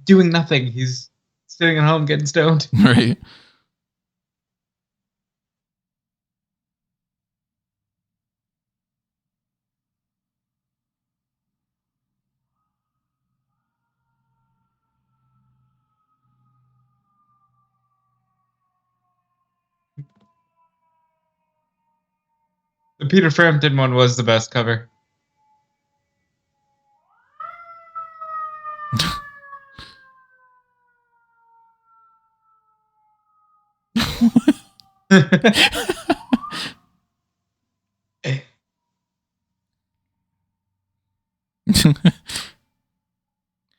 doing nothing. He's sitting at home getting stoned. Right. The Peter Frampton one was the best cover.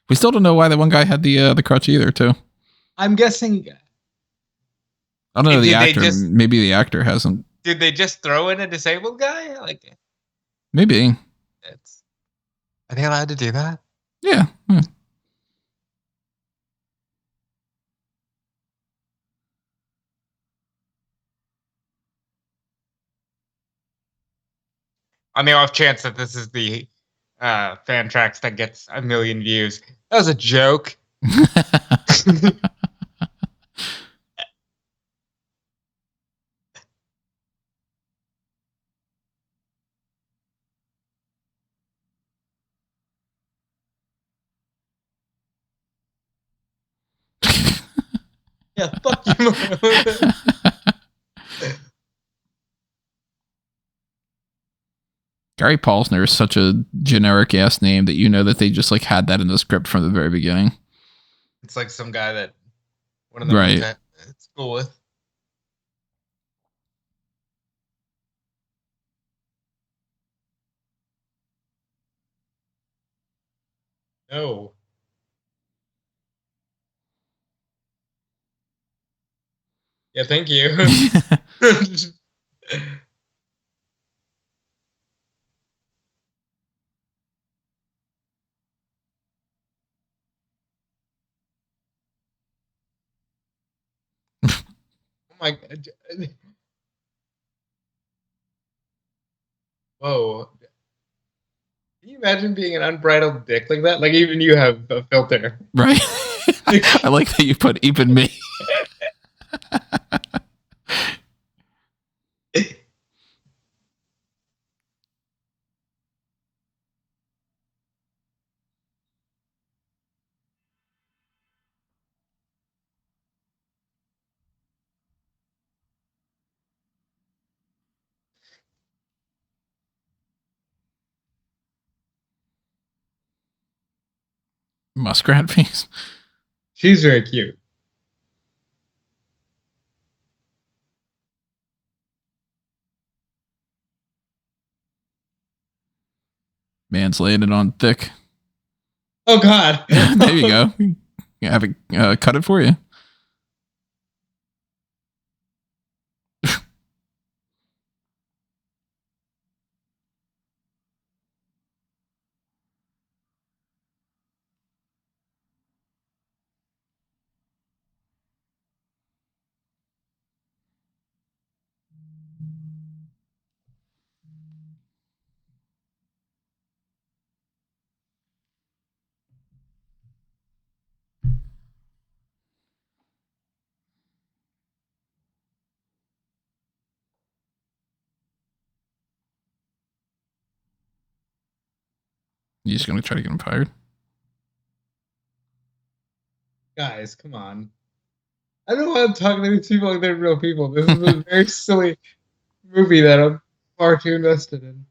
We still don't know why the one guy had the crutch either, too. I'm guessing. I don't know the actor. Maybe the actor hasn't. Did they just throw in a disabled guy? Like, maybe. Are they allowed to do that? Yeah. On the off chance that this is the FanTracks that gets 1 million views, that was a joke. Yeah, fuck you. Gary Paulsner is such a generic ass name that that they just like had that in the script from the very beginning. It's like some guy that one of them right. went to school with. No. Yeah, thank you. Oh my god. Whoa. Can you imagine being an unbridled dick like that? Like, even you have a filter. Right. I like that you put even me. Muskrat face. She's very cute. Man's laying it on thick. Oh God! There you go. Have it cut it for you. You just gonna try to get him fired? Guys, come on. I don't know why I'm talking to these people like they're real people. This is a very silly movie that I'm far too invested in.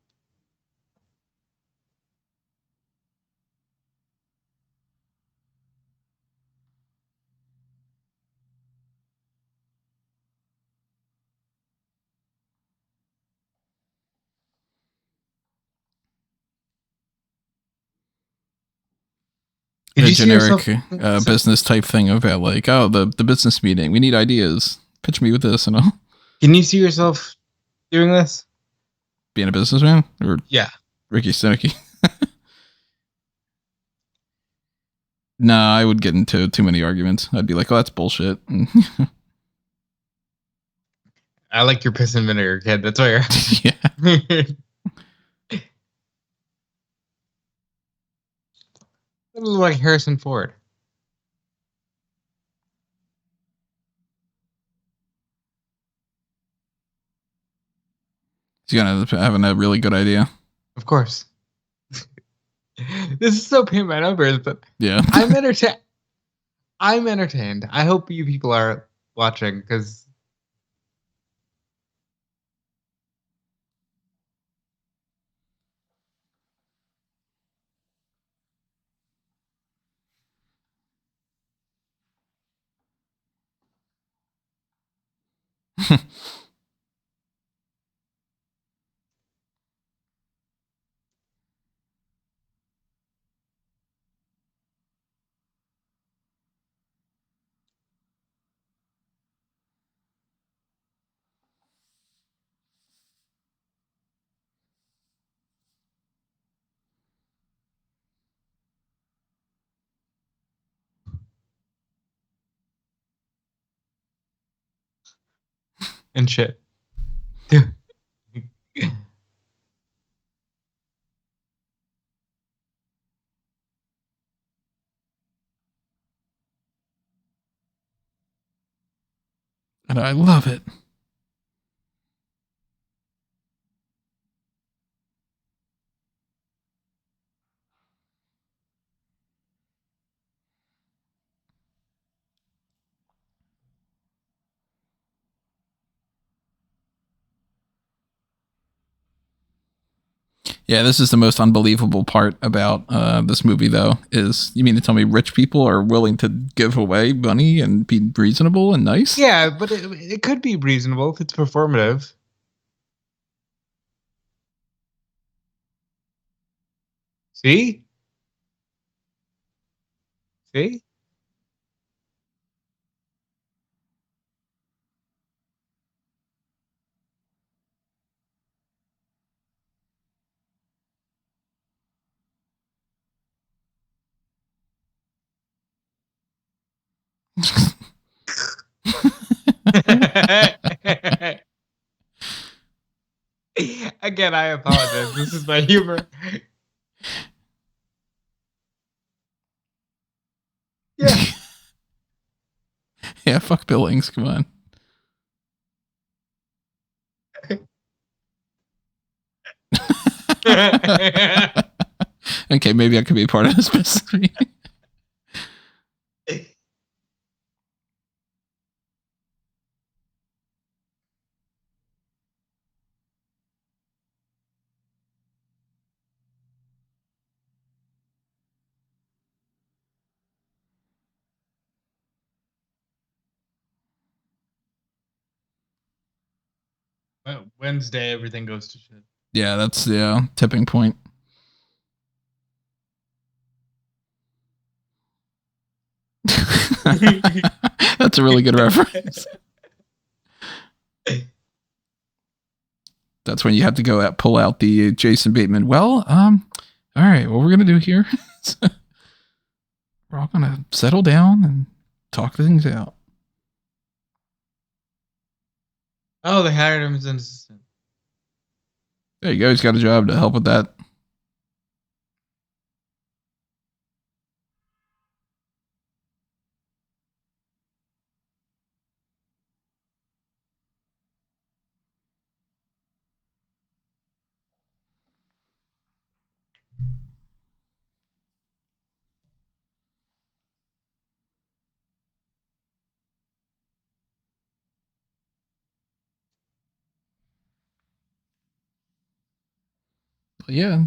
The generic business type thing about like, oh, the business meeting. We need ideas. Pitch me with this and all. Can you see yourself doing this? Being a businessman? Or yeah. Ricky Stanicky? Nah, I would get into too many arguments. I'd be like, oh, that's bullshit. I like your piss and vinegar, kid. That's why you're. Yeah. A little like Harrison Ford. He's gonna have a really good idea. Of course. This is so paying my numbers, but yeah, I'm entertained. I'm entertained. I hope you people are watching because. And shit. and I love it. Yeah, this is the most unbelievable part about this movie, though, is you mean to tell me rich people are willing to give away money and be reasonable and nice? Yeah, but it could be reasonable if it's performative. See? See? Again, I apologize. This is my humor. Yeah. Yeah, fuck Billings. Come on. Okay, maybe I could be part of this business meeting. Wednesday, everything goes to shit. Yeah, that's the tipping point. That's a really good reference. That's when you have to go out, pull out the Jason Bateman. Well, all right, what we're going to do here, we're all going to settle down and talk things out. Oh, they hired him as an assistant. There you go. He's got a job to help with that. But yeah.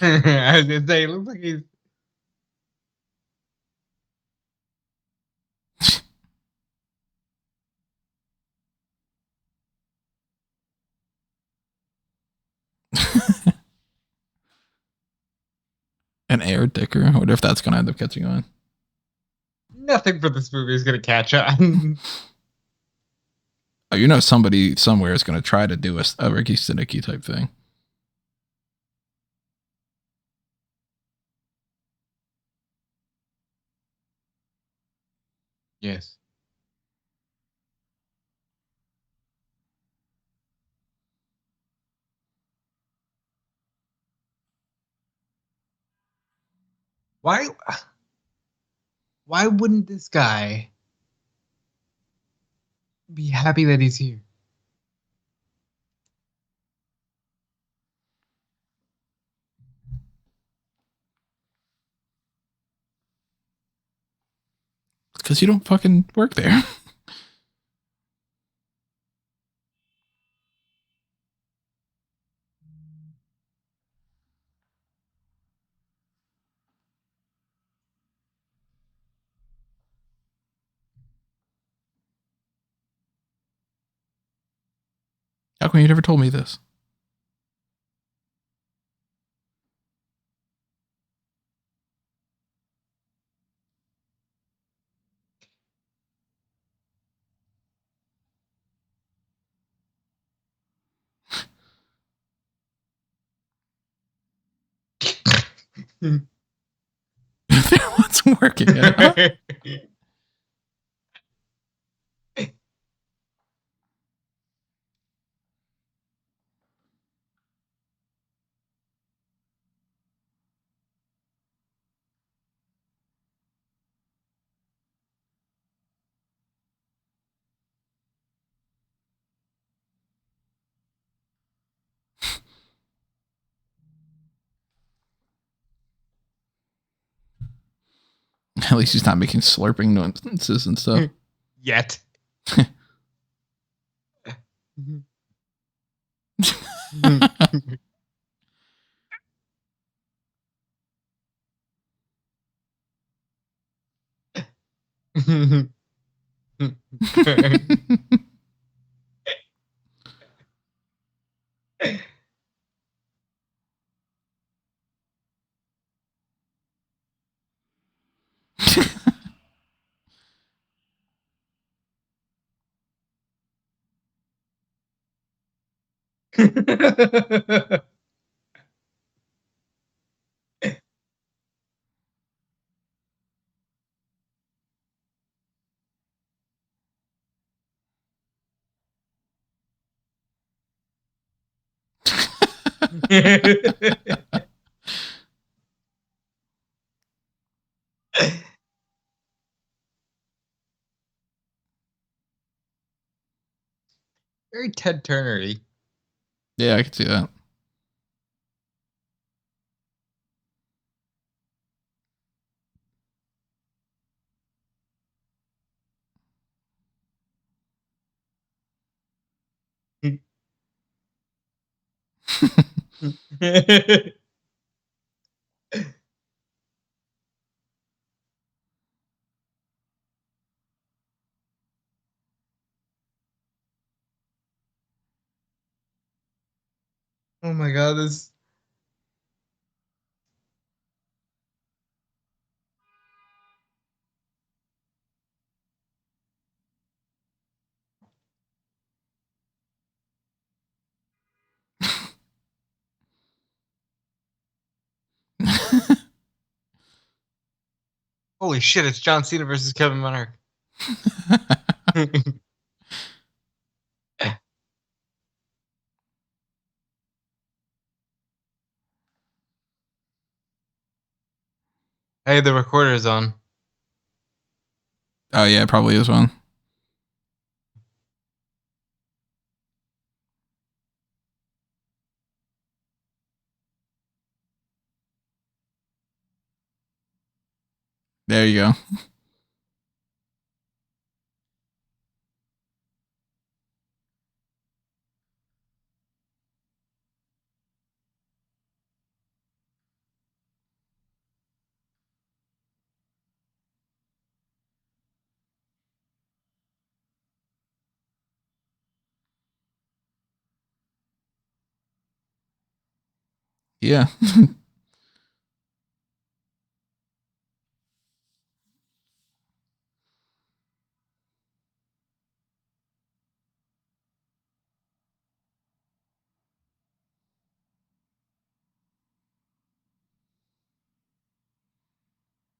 I was gonna say, it looks like he's. An air dicker. I wonder if that's going to end up catching on. Nothing for this movie is gonna catch on. Oh, you know, somebody somewhere is going to try to do a Ricky Stanicky type thing. Yes. Why wouldn't this guy be happy that he's here? Because you don't fucking work there. How come you never told me this? What's working? At least he's not making slurping noises and stuff. Yet. Very Ted Turner-y. Yeah, I can see that. Oh my god, this. Holy shit, it's John Cena versus Kevin Monarch. Hey, the recorder's on. Oh yeah, it probably is one. There you go. Yeah.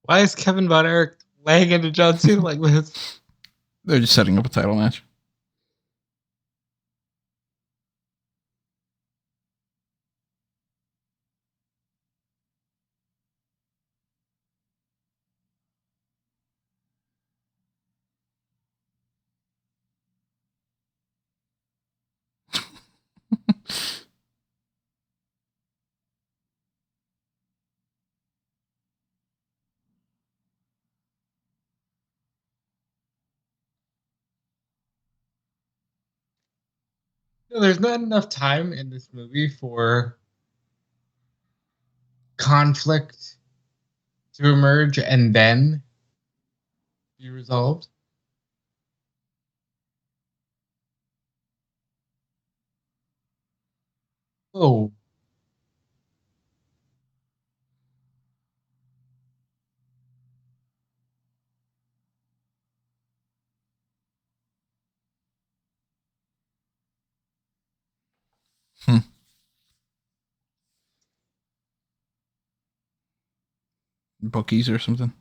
Why is Kevin Von Erich laying into John Cena like this? They're just setting up a title match. No, there's not enough time in this movie for conflict to emerge and then be resolved. Oh. Bookies or something.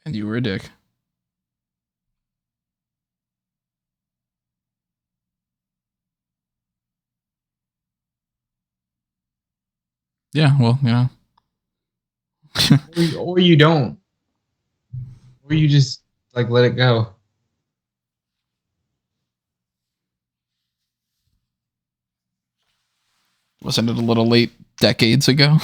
And you were a dick. Yeah, well, yeah. Or you don't. Or you just like let it go. Wasn't it a little late decades ago?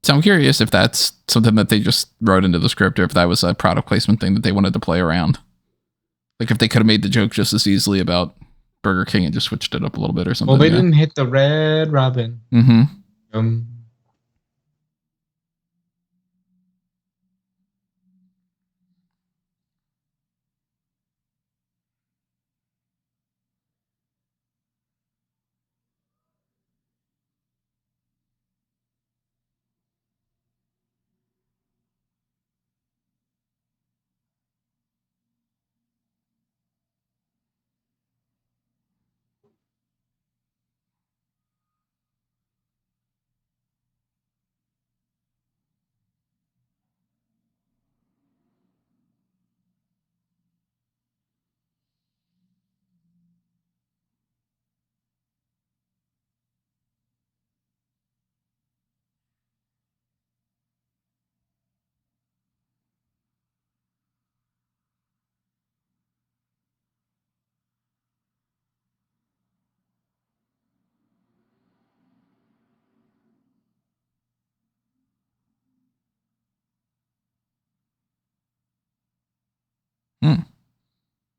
So I'm curious if that's something that they just wrote into the script or if that was a product placement thing that they wanted to play around. Like if they could have made the joke just as easily about Burger King and just switched it up a little bit or something. Well, they didn't hit the red robin. Mm-hmm.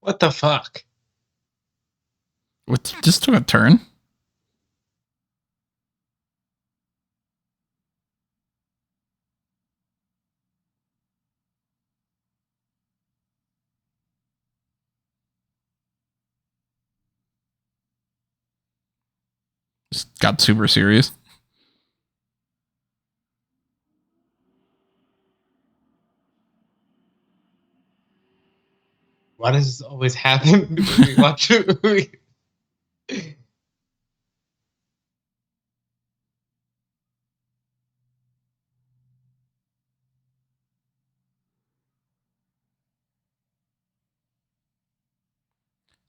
What the fuck? What just took a turn? Just got super serious. Why does this always happen when we watch a movie?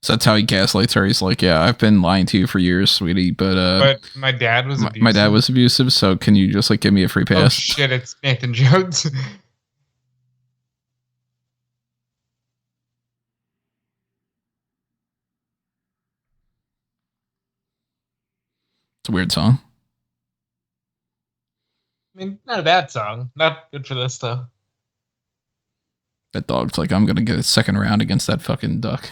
So that's how he gaslights her. He's like, yeah, I've been lying to you for years, sweetie, but my dad was abusive. my dad was abusive, so can you just like give me a free pass? Oh shit, it's Nathan Jones. It's a weird song. I mean, not a bad song. Not good for this though. That dog's like, I'm gonna get a second round against that fucking duck.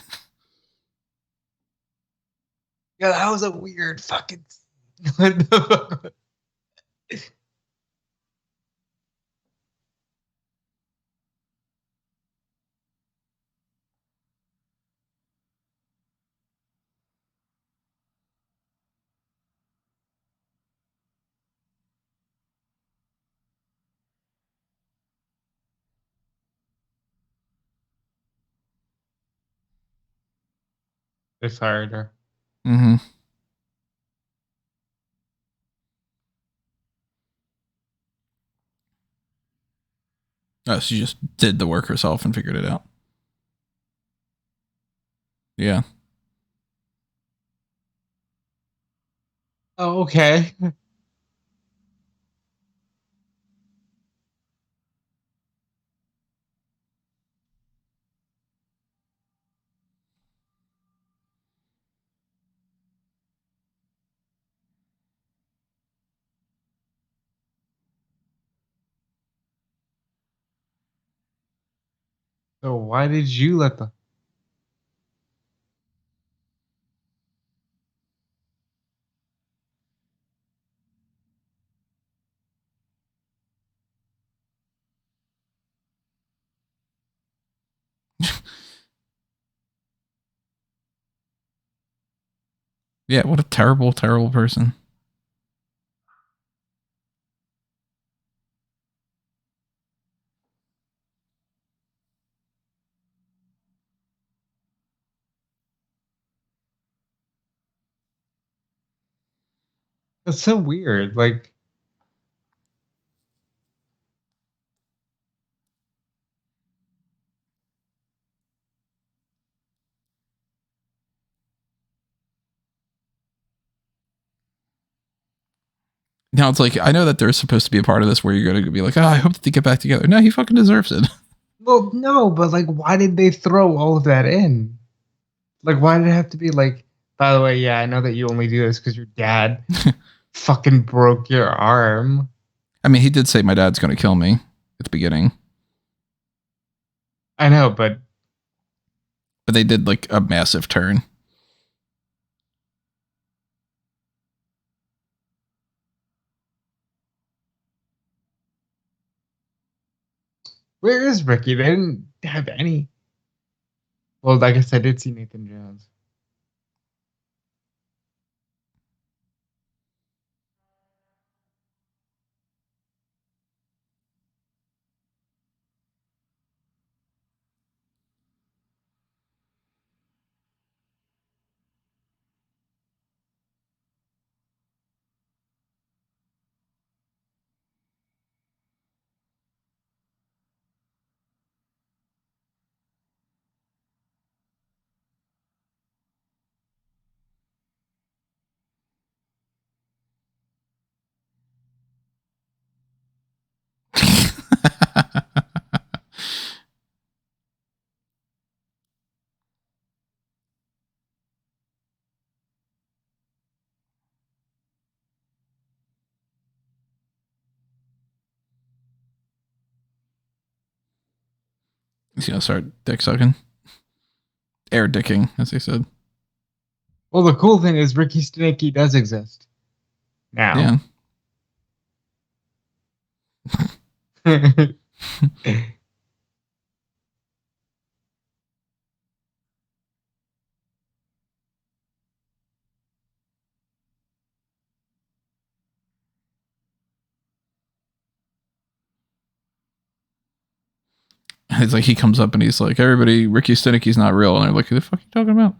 Yeah, that was a weird fucking. What the fuck? They fired her. Mm-hmm. Oh, she just did the work herself and figured it out. Yeah. Oh, okay. So why did you let the? Yeah, what a terrible, terrible person. That's so weird. Like, Now it's like, I know that there's supposed to be a part of this where you're going to be like, oh, I hope that they get back together. No, he fucking deserves it. well, no, but like, why did they throw all of that in? Like, why did it have to be like? By the way, yeah, I know that you only do this because your dad fucking broke your arm. I mean, he did say my dad's going to kill me at the beginning, I know, but they did like a massive turn. where is Ricky? They didn't have any. Well, I guess I did see Nathan Jones. He's going to start dick sucking. air dicking, as they said. Well, the cool thing is Ricky Stanicky does exist now. Yeah. It's like he comes up and he's like, everybody, Ricky Stanicky's not real. And they're like, who the fuck are you talking about?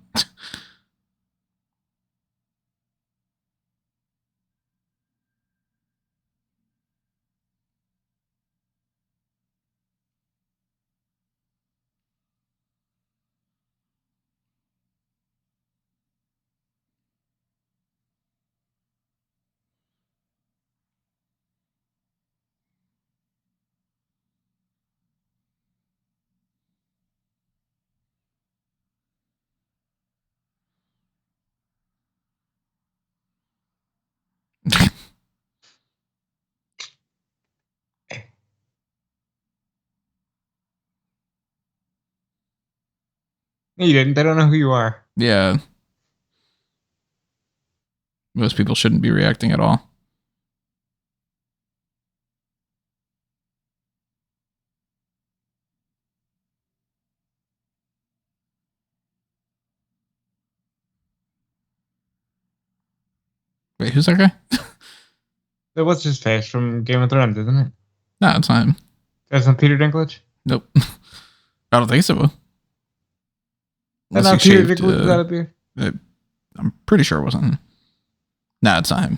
No, you didn't. They don't know who you are. Yeah. Most people shouldn't be reacting at all. Wait, who's that guy? That was his face from Game of Thrones, isn't it? No, it's not him. That's not Peter Dinklage? Nope. I don't think so. That's not Peter Dinklage without a beard? I'm pretty sure it wasn't him. No, it's not him.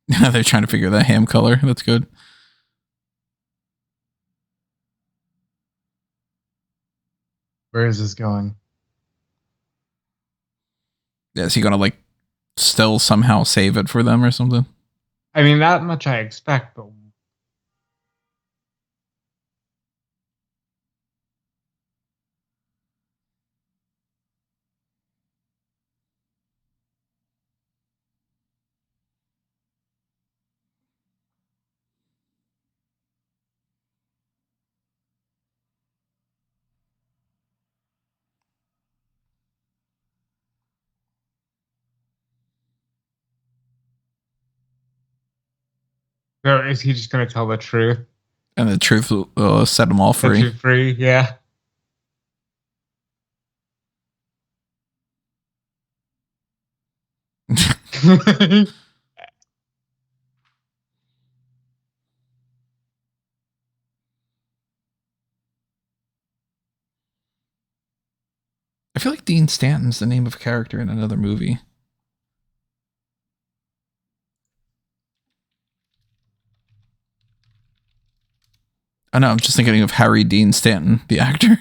They're trying to figure that ham color. That's good. Where is this going? Yeah, is he gonna like still somehow save it for them or something? I mean, that much I expect, but or is he just going to tell the truth? And the truth will set them all free. Set you free, yeah. I feel like Dean Stanton's the name of a character in another movie. Oh no, I'm just thinking of Harry Dean Stanton, the actor.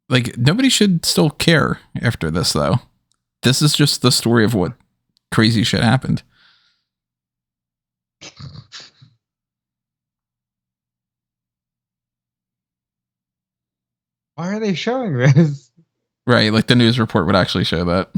Like, nobody should still care after this, though. This is just the story of what crazy shit happened. Why are they showing this? Right, like the news report would actually show that.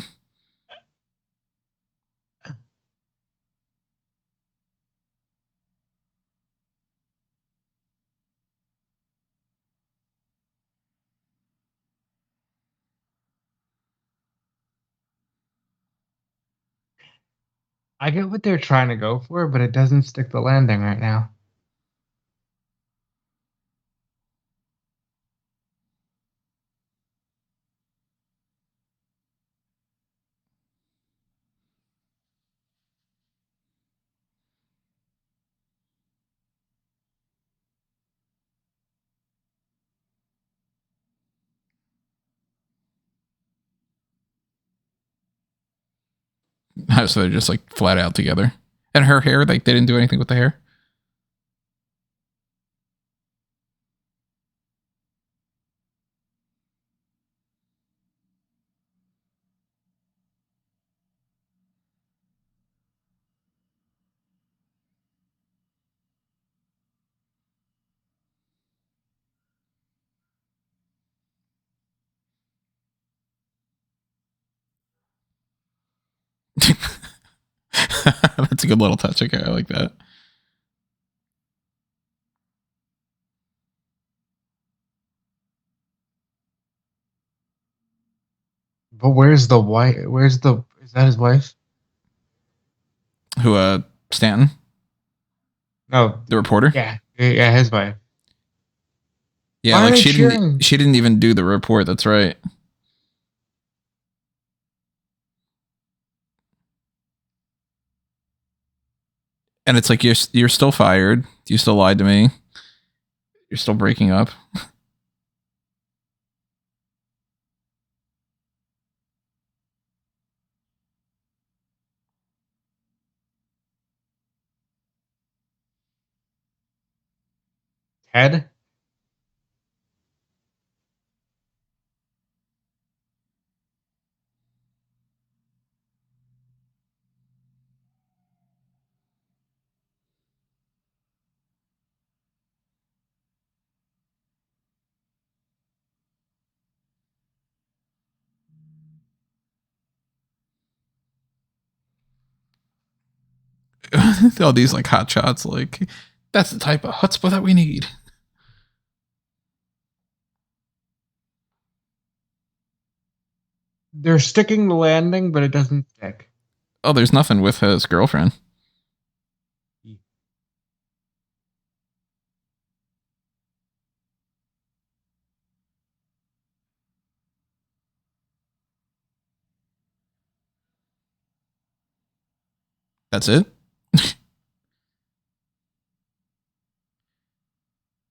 I get what they're trying to go for, but it doesn't stick the landing right now. So they're just like flat out together. And her hair, like they didn't do anything with the hair. That's a good little touch. Okay, I like that. But where's the wife? Is that his wife? Who, Stanton? No, The reporter? yeah, his wife. Yeah, Why like are they she cheering? didn't even do the report. That's right. And it's like you're still fired. You still lied to me. You're still breaking up. Ted? All these like hot shots, like that's the type of chutzpah that we need. They're sticking the landing, but it doesn't stick. Oh, there's nothing with his girlfriend. That's it.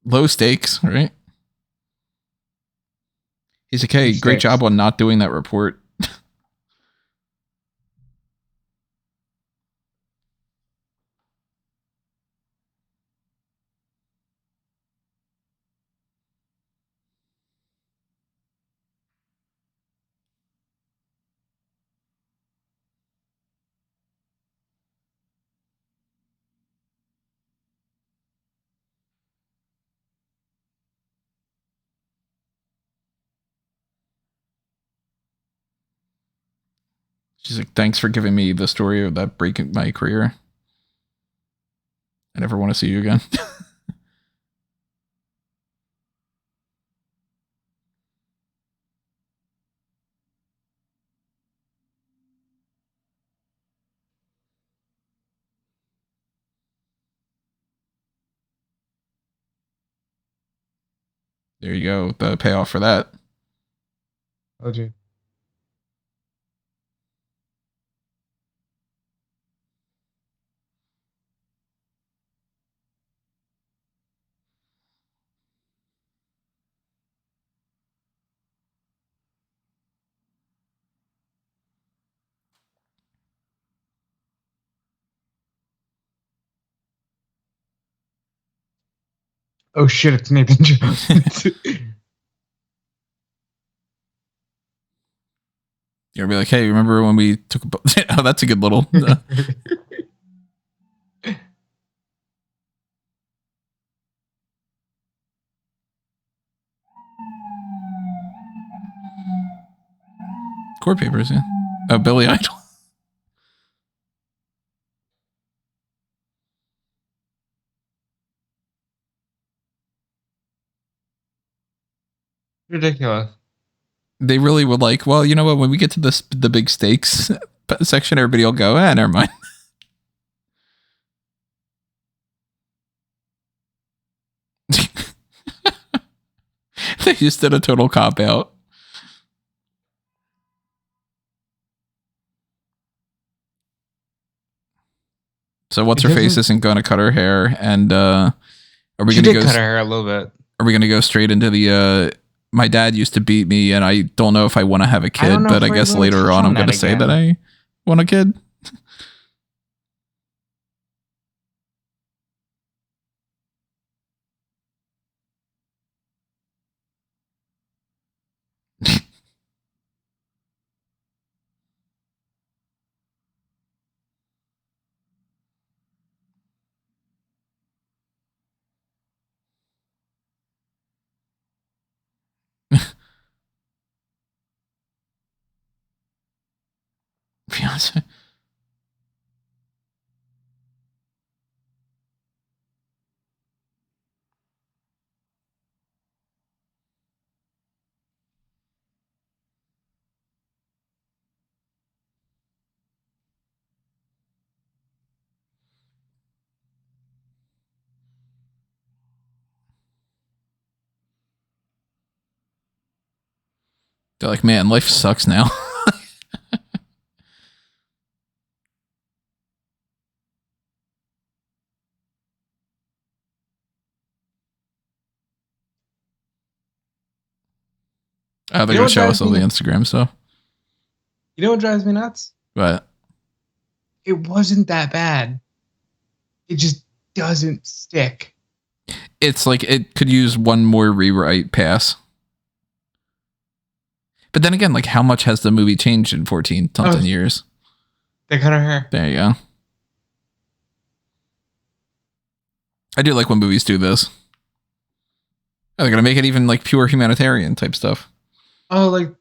Low stakes, right? He's like, hey, great job on not doing that report. She's like, thanks for giving me the story of that break in my career. I never want to see you again. There you go. The payoff for that. Oh, gee. Oh shit, it's Nathan Jones. You're gonna be like, hey, remember when we took a oh, that's a good little court papers, yeah. Oh, Billy Idol. Ridiculous. They really would like, well, you know what? When we get to the big stakes section, everybody will go, never mind. They just did a total cop out. So what's her face isn't going to cut her hair, and are we going to go cut her hair a little bit? Are we going to go straight into the? My dad used to beat me, and I don't know if I want to have a kid, but I guess later on I'm going to say that I want a kid. Fiance. They're like, man, life sucks now. Oh, they're going to show us all the Instagram stuff. You know what drives me nuts? What? It wasn't that bad. It just doesn't stick. It's like it could use one more rewrite pass. But then again, like, how much has the movie changed in 14 something years? They cut her hair. There you go. I do like when movies do this. Oh, they're going to make it even like pure humanitarian type stuff. Oh.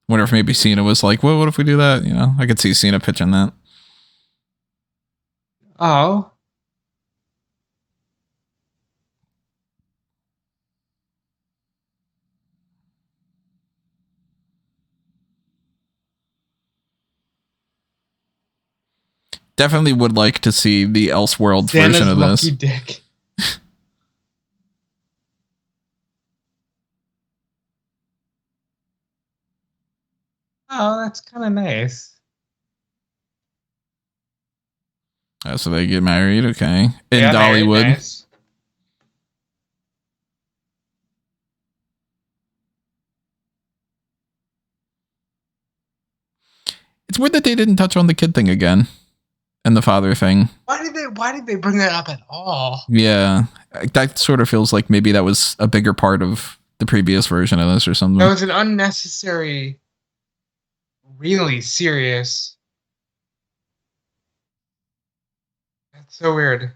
Wonder if maybe Cena was like, well, what if we do that? You know, I could see Cena pitching that. Oh. Definitely would like to see the Elseworlds version of this. Lucky dick. Oh, that's kind of nice. Oh, so they get married, okay. In yeah, Dollywood. Nice. It's weird that they didn't touch on the kid thing again. And the father thing. Why did they bring that up at all? Yeah. That sort of feels like maybe that was a bigger part of the previous version of this or something. That was an unnecessary, really serious. That's so weird.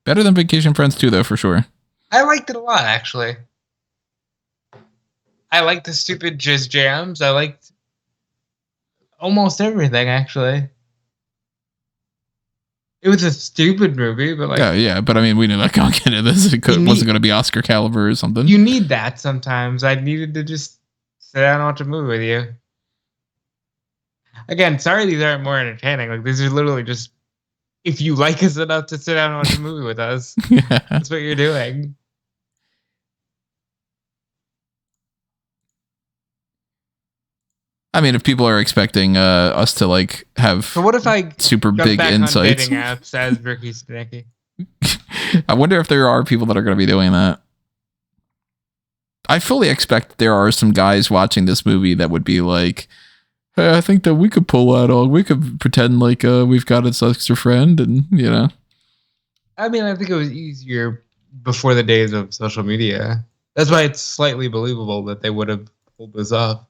Better than Vacation Friends 2, though, for sure. I liked it a lot, actually. I liked the stupid jizz jams. I liked almost everything, actually. It was a stupid movie, but like... Yeah, but I mean, we knew that going into this. It wasn't going to be Oscar caliber or something. You need that sometimes. I needed to just sit down and watch a movie with you. Again, sorry these aren't more entertaining. Like, these are literally just... If you like us enough to sit down and watch a movie with us, yeah. That's what you're doing. I mean, if people are expecting us to like have so what if I super big insights, on dating apps as Ricky Stanicky? I wonder if there are people that are going to be doing that. I fully expect there are some guys watching this movie that would be like, Hey, I think that we could pull that off. We could pretend like we've got its extra friend, and I mean, I think it was easier before the days of social media. That's why it's slightly believable that they would have pulled this off.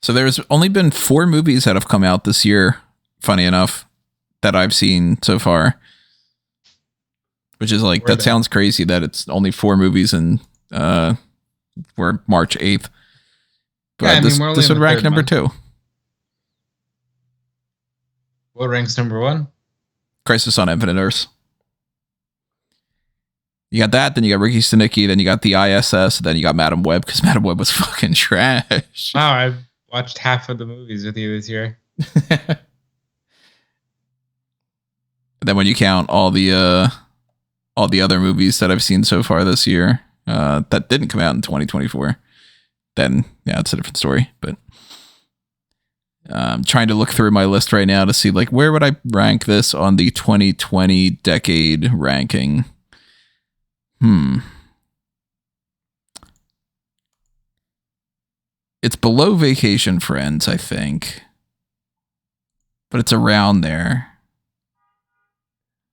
So there's only been 4 movies that have come out this year, funny enough, that I've seen so far. Which is like, that sounds crazy that it's only 4 movies and we're March 8th. But yeah, this would rank number 2. What ranks number 1? Crisis on Infinite Earths. You got that, then you got Ricky Stanicky, then you got the ISS, then you got Madam Web, because Madam Web was fucking trash. Wow, I've watched half of the movies with you this year. Then when you count all the other movies that I've seen so far this year that didn't come out in 2024, then yeah, it's a different story. But I'm trying to look through my list right now to see like where would I rank this on the 2020 decade ranking. It's below Vacation Friends, I think, but it's around there.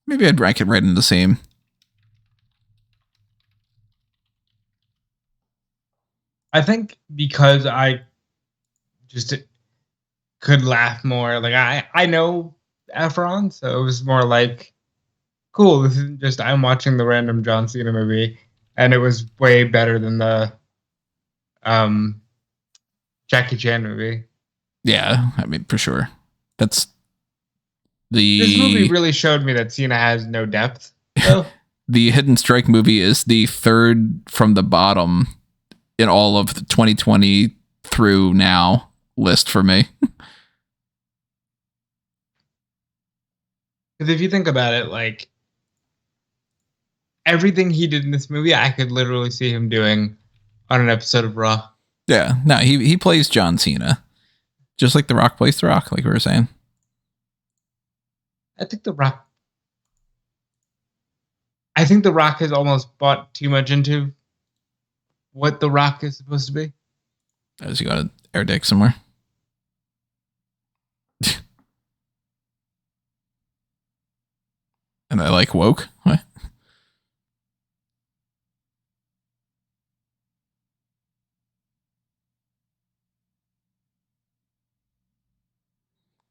Maybe I'd rank it right in the same. I think because I just could laugh more. Like I know Efron, so it was more like, cool, this isn't just I'm watching the random John Cena movie, and it was way better than the Jackie Chan movie. Yeah, I mean, for sure. This movie really showed me that Cena has no depth. So. The Hidden Strike movie is the 3rd from the bottom in all of the 2020 through now list for me. Because if you think about it, like, everything he did in this movie, I could literally see him doing on an episode of Raw. Yeah, no, he plays John Cena. Just like The Rock plays The Rock, like we were saying. I think The Rock has almost bought too much into what The Rock is supposed to be. As you got an air dick somewhere. And I like woke.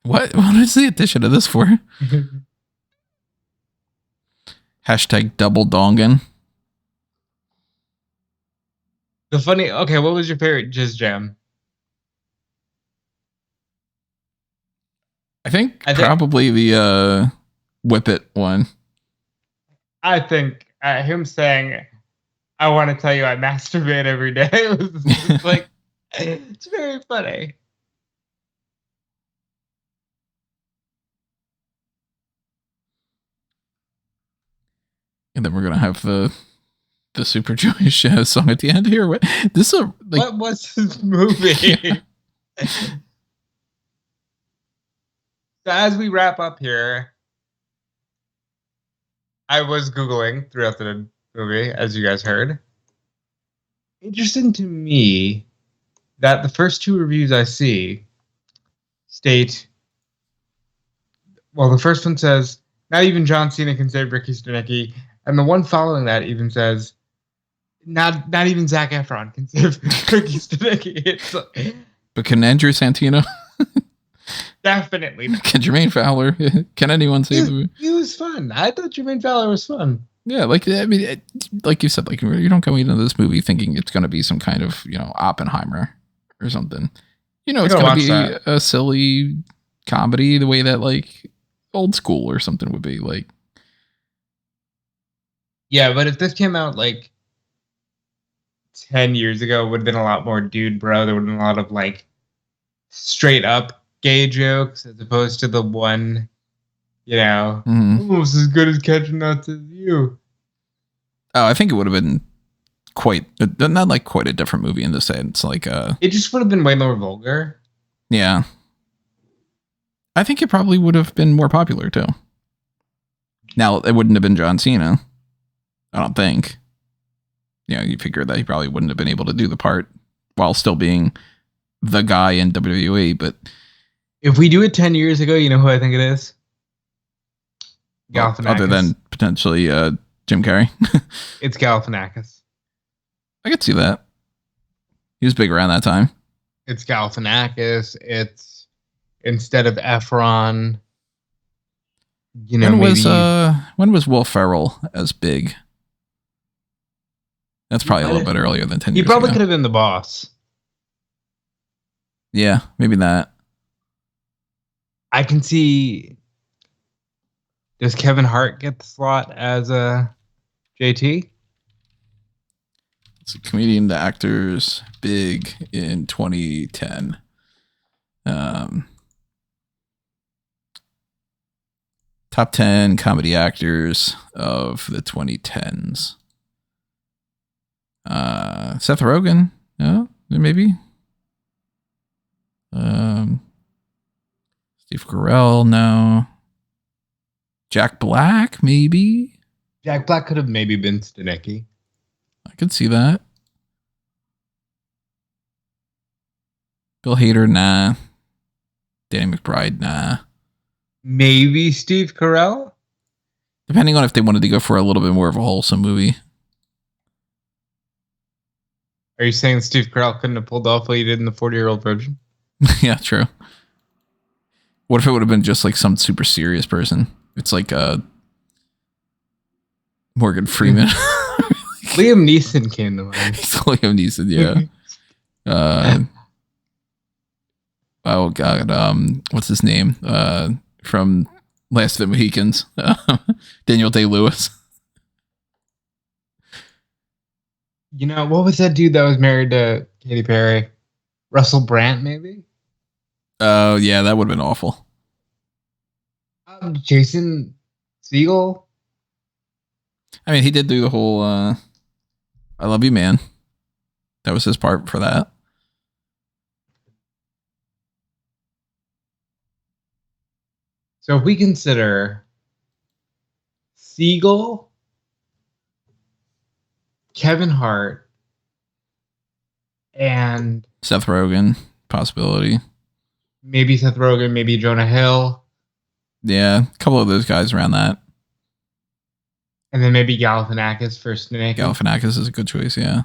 What is the addition of this for? Hashtag double dongan. What was your favorite Jizz Jam? I think probably the Whip It one. I think him saying, I want to tell you I masturbate every day. It was like, it's very funny. And then we're going to have the Super Jewish song at the end here. What was this movie? Yeah. So as we wrap up here, I was Googling throughout the movie, as you guys heard. Interesting to me that the first 2 reviews I see state, well, the first one says, not even John Cena can save Ricky Stanicky. And the one following that even says, not even Zac Efron can save Ricky Stanicky. But can Andrew Santino? Definitely. Can Jermaine Fowler? Can anyone save him? He was fun. I thought Jermaine Fowler was fun. Yeah, like, I mean, like you said, like, you don't go into this movie thinking it's going to be some kind of, Oppenheimer or something. It's going to be a silly comedy the way that, like, Old School or something would be, like. Yeah, but if this came out, like, 10 years ago, it would have been a lot more dude bro. There would have been a lot of, like, straight up gay jokes as opposed to the one, almost as good as Catching Nuts as you. Oh, I think it would have been not like quite a different movie in the sense. Like, it just would have been way more vulgar. Yeah. I think it probably would have been more popular too. Now, it wouldn't have been John Cena, I don't think. You figure that he probably wouldn't have been able to do the part while still being the guy in WWE. But if we do it 10 years ago, you know who I think it is? Galifianakis. Other than potentially Jim Carrey. It's Galifianakis. I could see that. He was big around that time. It's Galifianakis. It's instead of Efron. When was Will Ferrell as big? That's probably a little bit earlier than 10 years ago. He probably could have been the boss. Yeah, maybe that. I can see. Does Kevin Hart get the slot as a JT? It's a comedian to actors big in 2010. Top 10 comedy actors of the 2010s. Seth Rogen, no, maybe. Steve Carell, no. Jack Black, maybe. Jack Black could have maybe been Stanicky. I could see that. Bill Hader, nah. Danny McBride, nah. Maybe Steve Carell? Depending on if they wanted to go for a little bit more of a wholesome movie. Are you saying Steve Carell couldn't have pulled off what he did in the 40-Year-Old Virgin? Yeah, true. What if it would have been just like some super serious person? It's like Morgan Freeman. Liam Neeson came to mind. It's Liam Neeson, yeah. Oh God, what's his name? From Last of the Mohicans, Daniel Day-Lewis. What was that dude that was married to Katy Perry? Russell Brand, maybe? Oh, yeah, that would have been awful. Jason Segel? I mean, he did do the whole I Love You, Man. That was his part for that. So if we consider Segel, Kevin Hart, and Seth Rogen, possibility. Maybe Seth Rogen, maybe Jonah Hill. Yeah, a couple of those guys around that. And then maybe Galifianakis for Snake. Galifianakis is a good choice, yeah.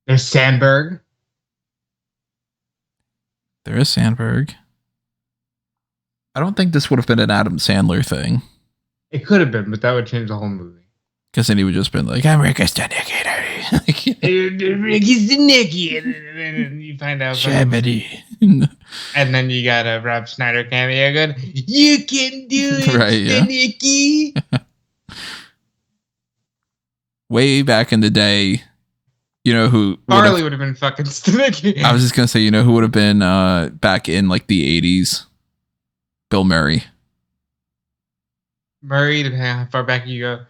There's Sandberg. There is Sandberg. I don't think this would have been an Adam Sandler thing. It could have been, but that would change the whole movie. Because then he would just been like, I'm Ricky Stanicky. Ricky Stanicky. And then you find out. And then you got a Rob Schneider cameo going, you can do it, right, Stanicky. Yeah. Way back in the day, you know who... Farrelly would have been fucking Stanicky. I was just going to say, you know who would have been back in like the 80s? Bill Murray. Murray, depending on how far back you go,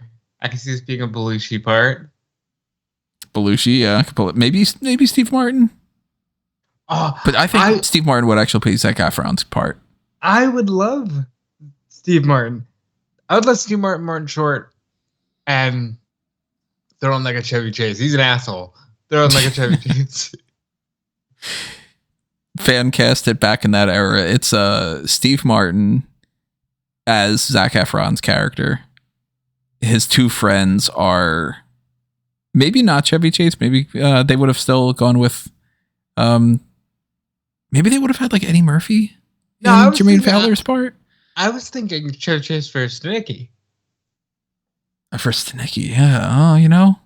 I can see this being a Belushi part. Belushi, yeah. Maybe Steve Martin. Oh, but I think Steve Martin would actually play Zac Efron's part. I would love Steve Martin. I would let Steve Martin short and throw him like a Chevy Chase. He's an asshole. Throw him like a Chevy Chase. Fan cast it back in that era. It's Steve Martin as Zac Efron's character. His two friends are maybe not Chevy Chase. Maybe they would have still gone with. Maybe they would have had like Eddie Murphy in Jermaine Fowler's part. I was thinking Chevy Chase for Stanicky. For Stanicky, yeah. Oh, you know.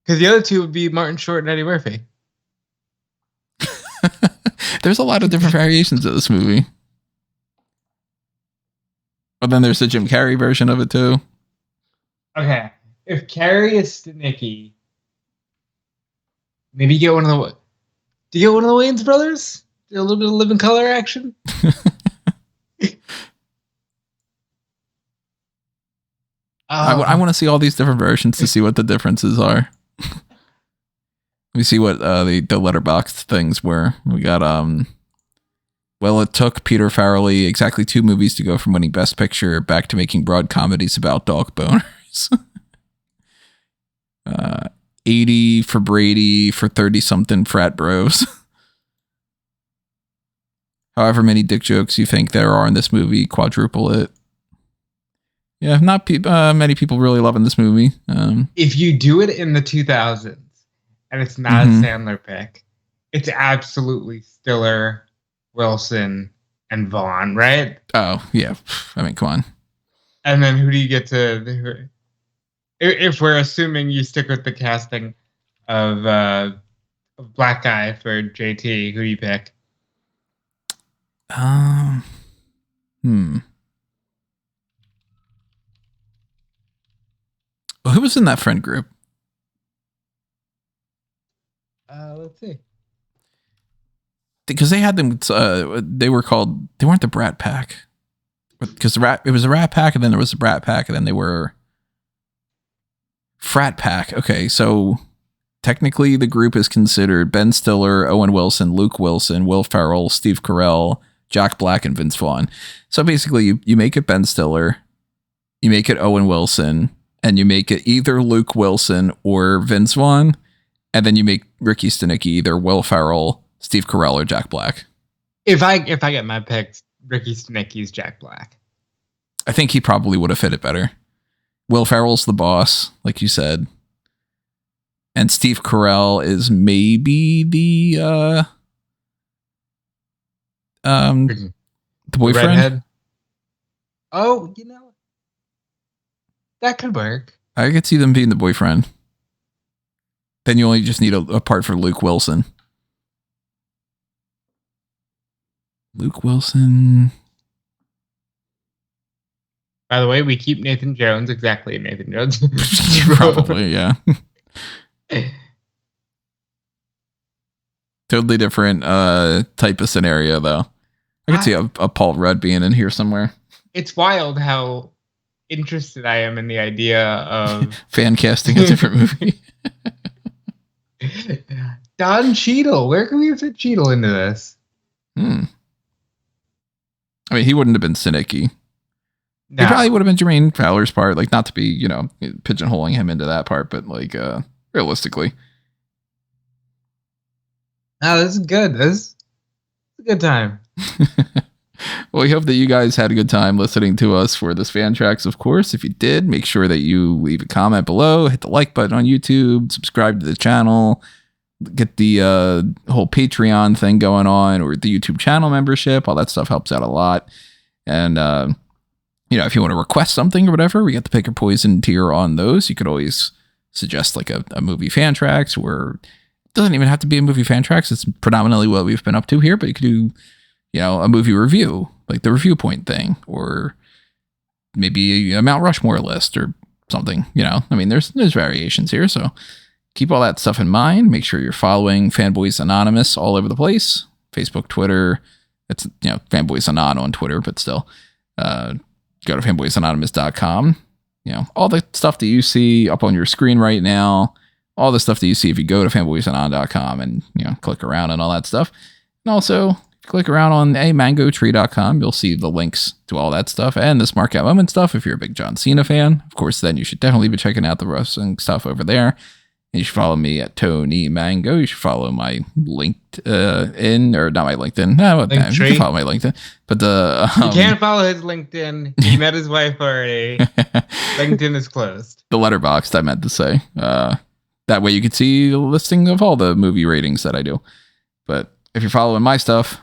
Because the other two would be Martin Short and Eddie Murphy. There's a lot of different variations of this movie. But then there's the Jim Carrey version of it too. Okay. If Carrey is Stanicky, maybe get one of the... Do you get one of the Wayans brothers? A little bit of Living Color action? I want to see all these different versions to see what the differences are. Let me see what the letterboxd things were. We got well, it took Peter Farrelly exactly 2 movies to go from winning Best Picture back to making broad comedies about dog boners. 80 for Brady for 30-something frat bros. However many dick jokes you think there are in this movie, quadruple it. Yeah, not many people really loving this movie. If you do it in the 2000s and it's not a Sandler pick, it's absolutely Stiller, Wilson, and Vaughn, right? Oh, yeah. I mean, come on. And then who do you get to... If we're assuming you stick with the casting of Black Guy for JT, who do you pick? Well, who was in that friend group? Let's see. Because they had them, they weren't the Brat Pack. Because it was a Rat Pack, and then there was a Brat Pack, and then they were Frat Pack. Okay, so technically the group is considered Ben Stiller, Owen Wilson, Luke Wilson, Will Ferrell, Steve Carell, Jack Black, and Vince Vaughn. So basically you make it Ben Stiller, you make it Owen Wilson, and you make it either Luke Wilson or Vince Vaughn, and then you make Ricky Stanicky either Will Ferrell, Steve Carell, or Jack Black. If I get my picks, Ricky Stanicky's Jack Black. I think he probably would have fit it better. Will Ferrell's the boss, like you said. And Steve Carell is maybe the boyfriend. Redhead. Oh, that could work. I could see them being the boyfriend. Then you only just need a part for Luke Wilson. Luke Wilson. By the way, we keep Nathan Jones exactly Nathan Jones. Probably, yeah. Totally different type of scenario, though. I could see a Paul Rudd being in here somewhere. It's wild how interested I am in the idea of fan casting a different movie. Don Cheadle. Where can we fit Cheadle into this? I mean, he wouldn't have been Stanicky. No. He probably would have been Jermaine Fowler's part, like not to be, pigeonholing him into that part, but like realistically. Oh, this is good. This is a good time. Well, we hope that you guys had a good time listening to us for this FanTracks, of course. If you did, make sure that you leave a comment below, hit the like button on YouTube, subscribe to the channel, get the whole Patreon thing going on, or the YouTube channel membership. All that stuff helps out a lot. And, if you want to request something or whatever, we got the Pick Your Poison tier on those. You could always suggest like a movie FanTracks, or it doesn't even have to be a movie FanTracks. It's predominantly what we've been up to here, but you could do, a movie review, like the Review Point thing, or maybe a Mount Rushmore list or something, I mean, there's variations here. So keep all that stuff in mind. Make sure you're following Fanboys Anonymous all over the place. Facebook, Twitter. It's, Fanboys Anon on Twitter, but still, go to fanboysanonymous.com. All the stuff that you see up on your screen right now, all the stuff that you see if you go to fanboysanon.com and, click around and all that stuff. And also, click around on mangotree.com. You'll see the links to all that stuff and the Smart Cat Moment stuff. If you're a big John Cena fan, of course, then you should definitely be checking out the wrestling stuff over there. And you should follow me at Tony Mango. You should follow my LinkedIn, or not my LinkedIn. No, you can follow my LinkedIn. But you can't follow his LinkedIn. He met his wife already. LinkedIn is closed. The letterboxd, I meant to say. That way you can see a listing of all the movie ratings that I do. But if you're following my stuff,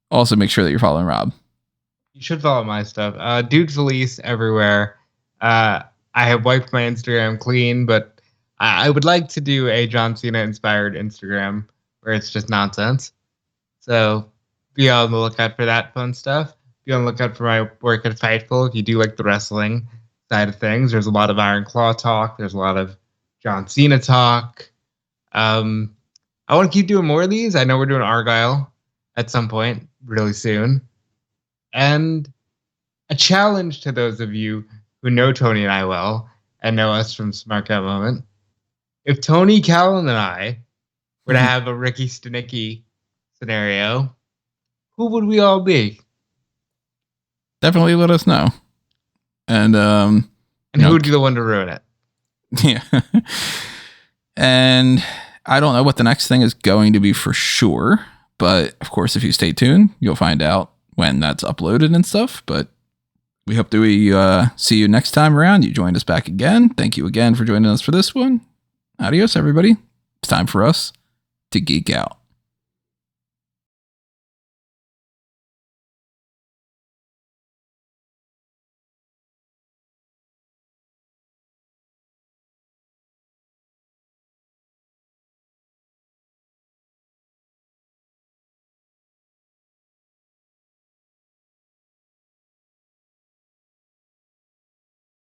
also make sure that you're following Rob. You should follow my stuff. Dude Felice everywhere. I have wiped my Instagram clean, but I would like to do a John Cena inspired Instagram where it's just nonsense. So be on the lookout for that fun stuff. Be on the lookout for my work at Fightful. If you do like the wrestling side of things, there's a lot of Iron Claw talk. There's a lot of John Cena talk. I want to keep doing more of these. I know we're doing Argyle at some point really soon. And a challenge to those of you who know Tony and I well and know us from Smart Cat Moment. If Tony, Callan, and I were to have a Ricky Stanicky scenario, who would we all be? Definitely let us know. And who would be the one to ruin it? Yeah. And I don't know what the next thing is going to be for sure. But of course, if you stay tuned, you'll find out when that's uploaded and stuff. But we hope that we see you next time around. You joined us back again. Thank you again for joining us for this one. Adios, everybody. It's time for us to geek out.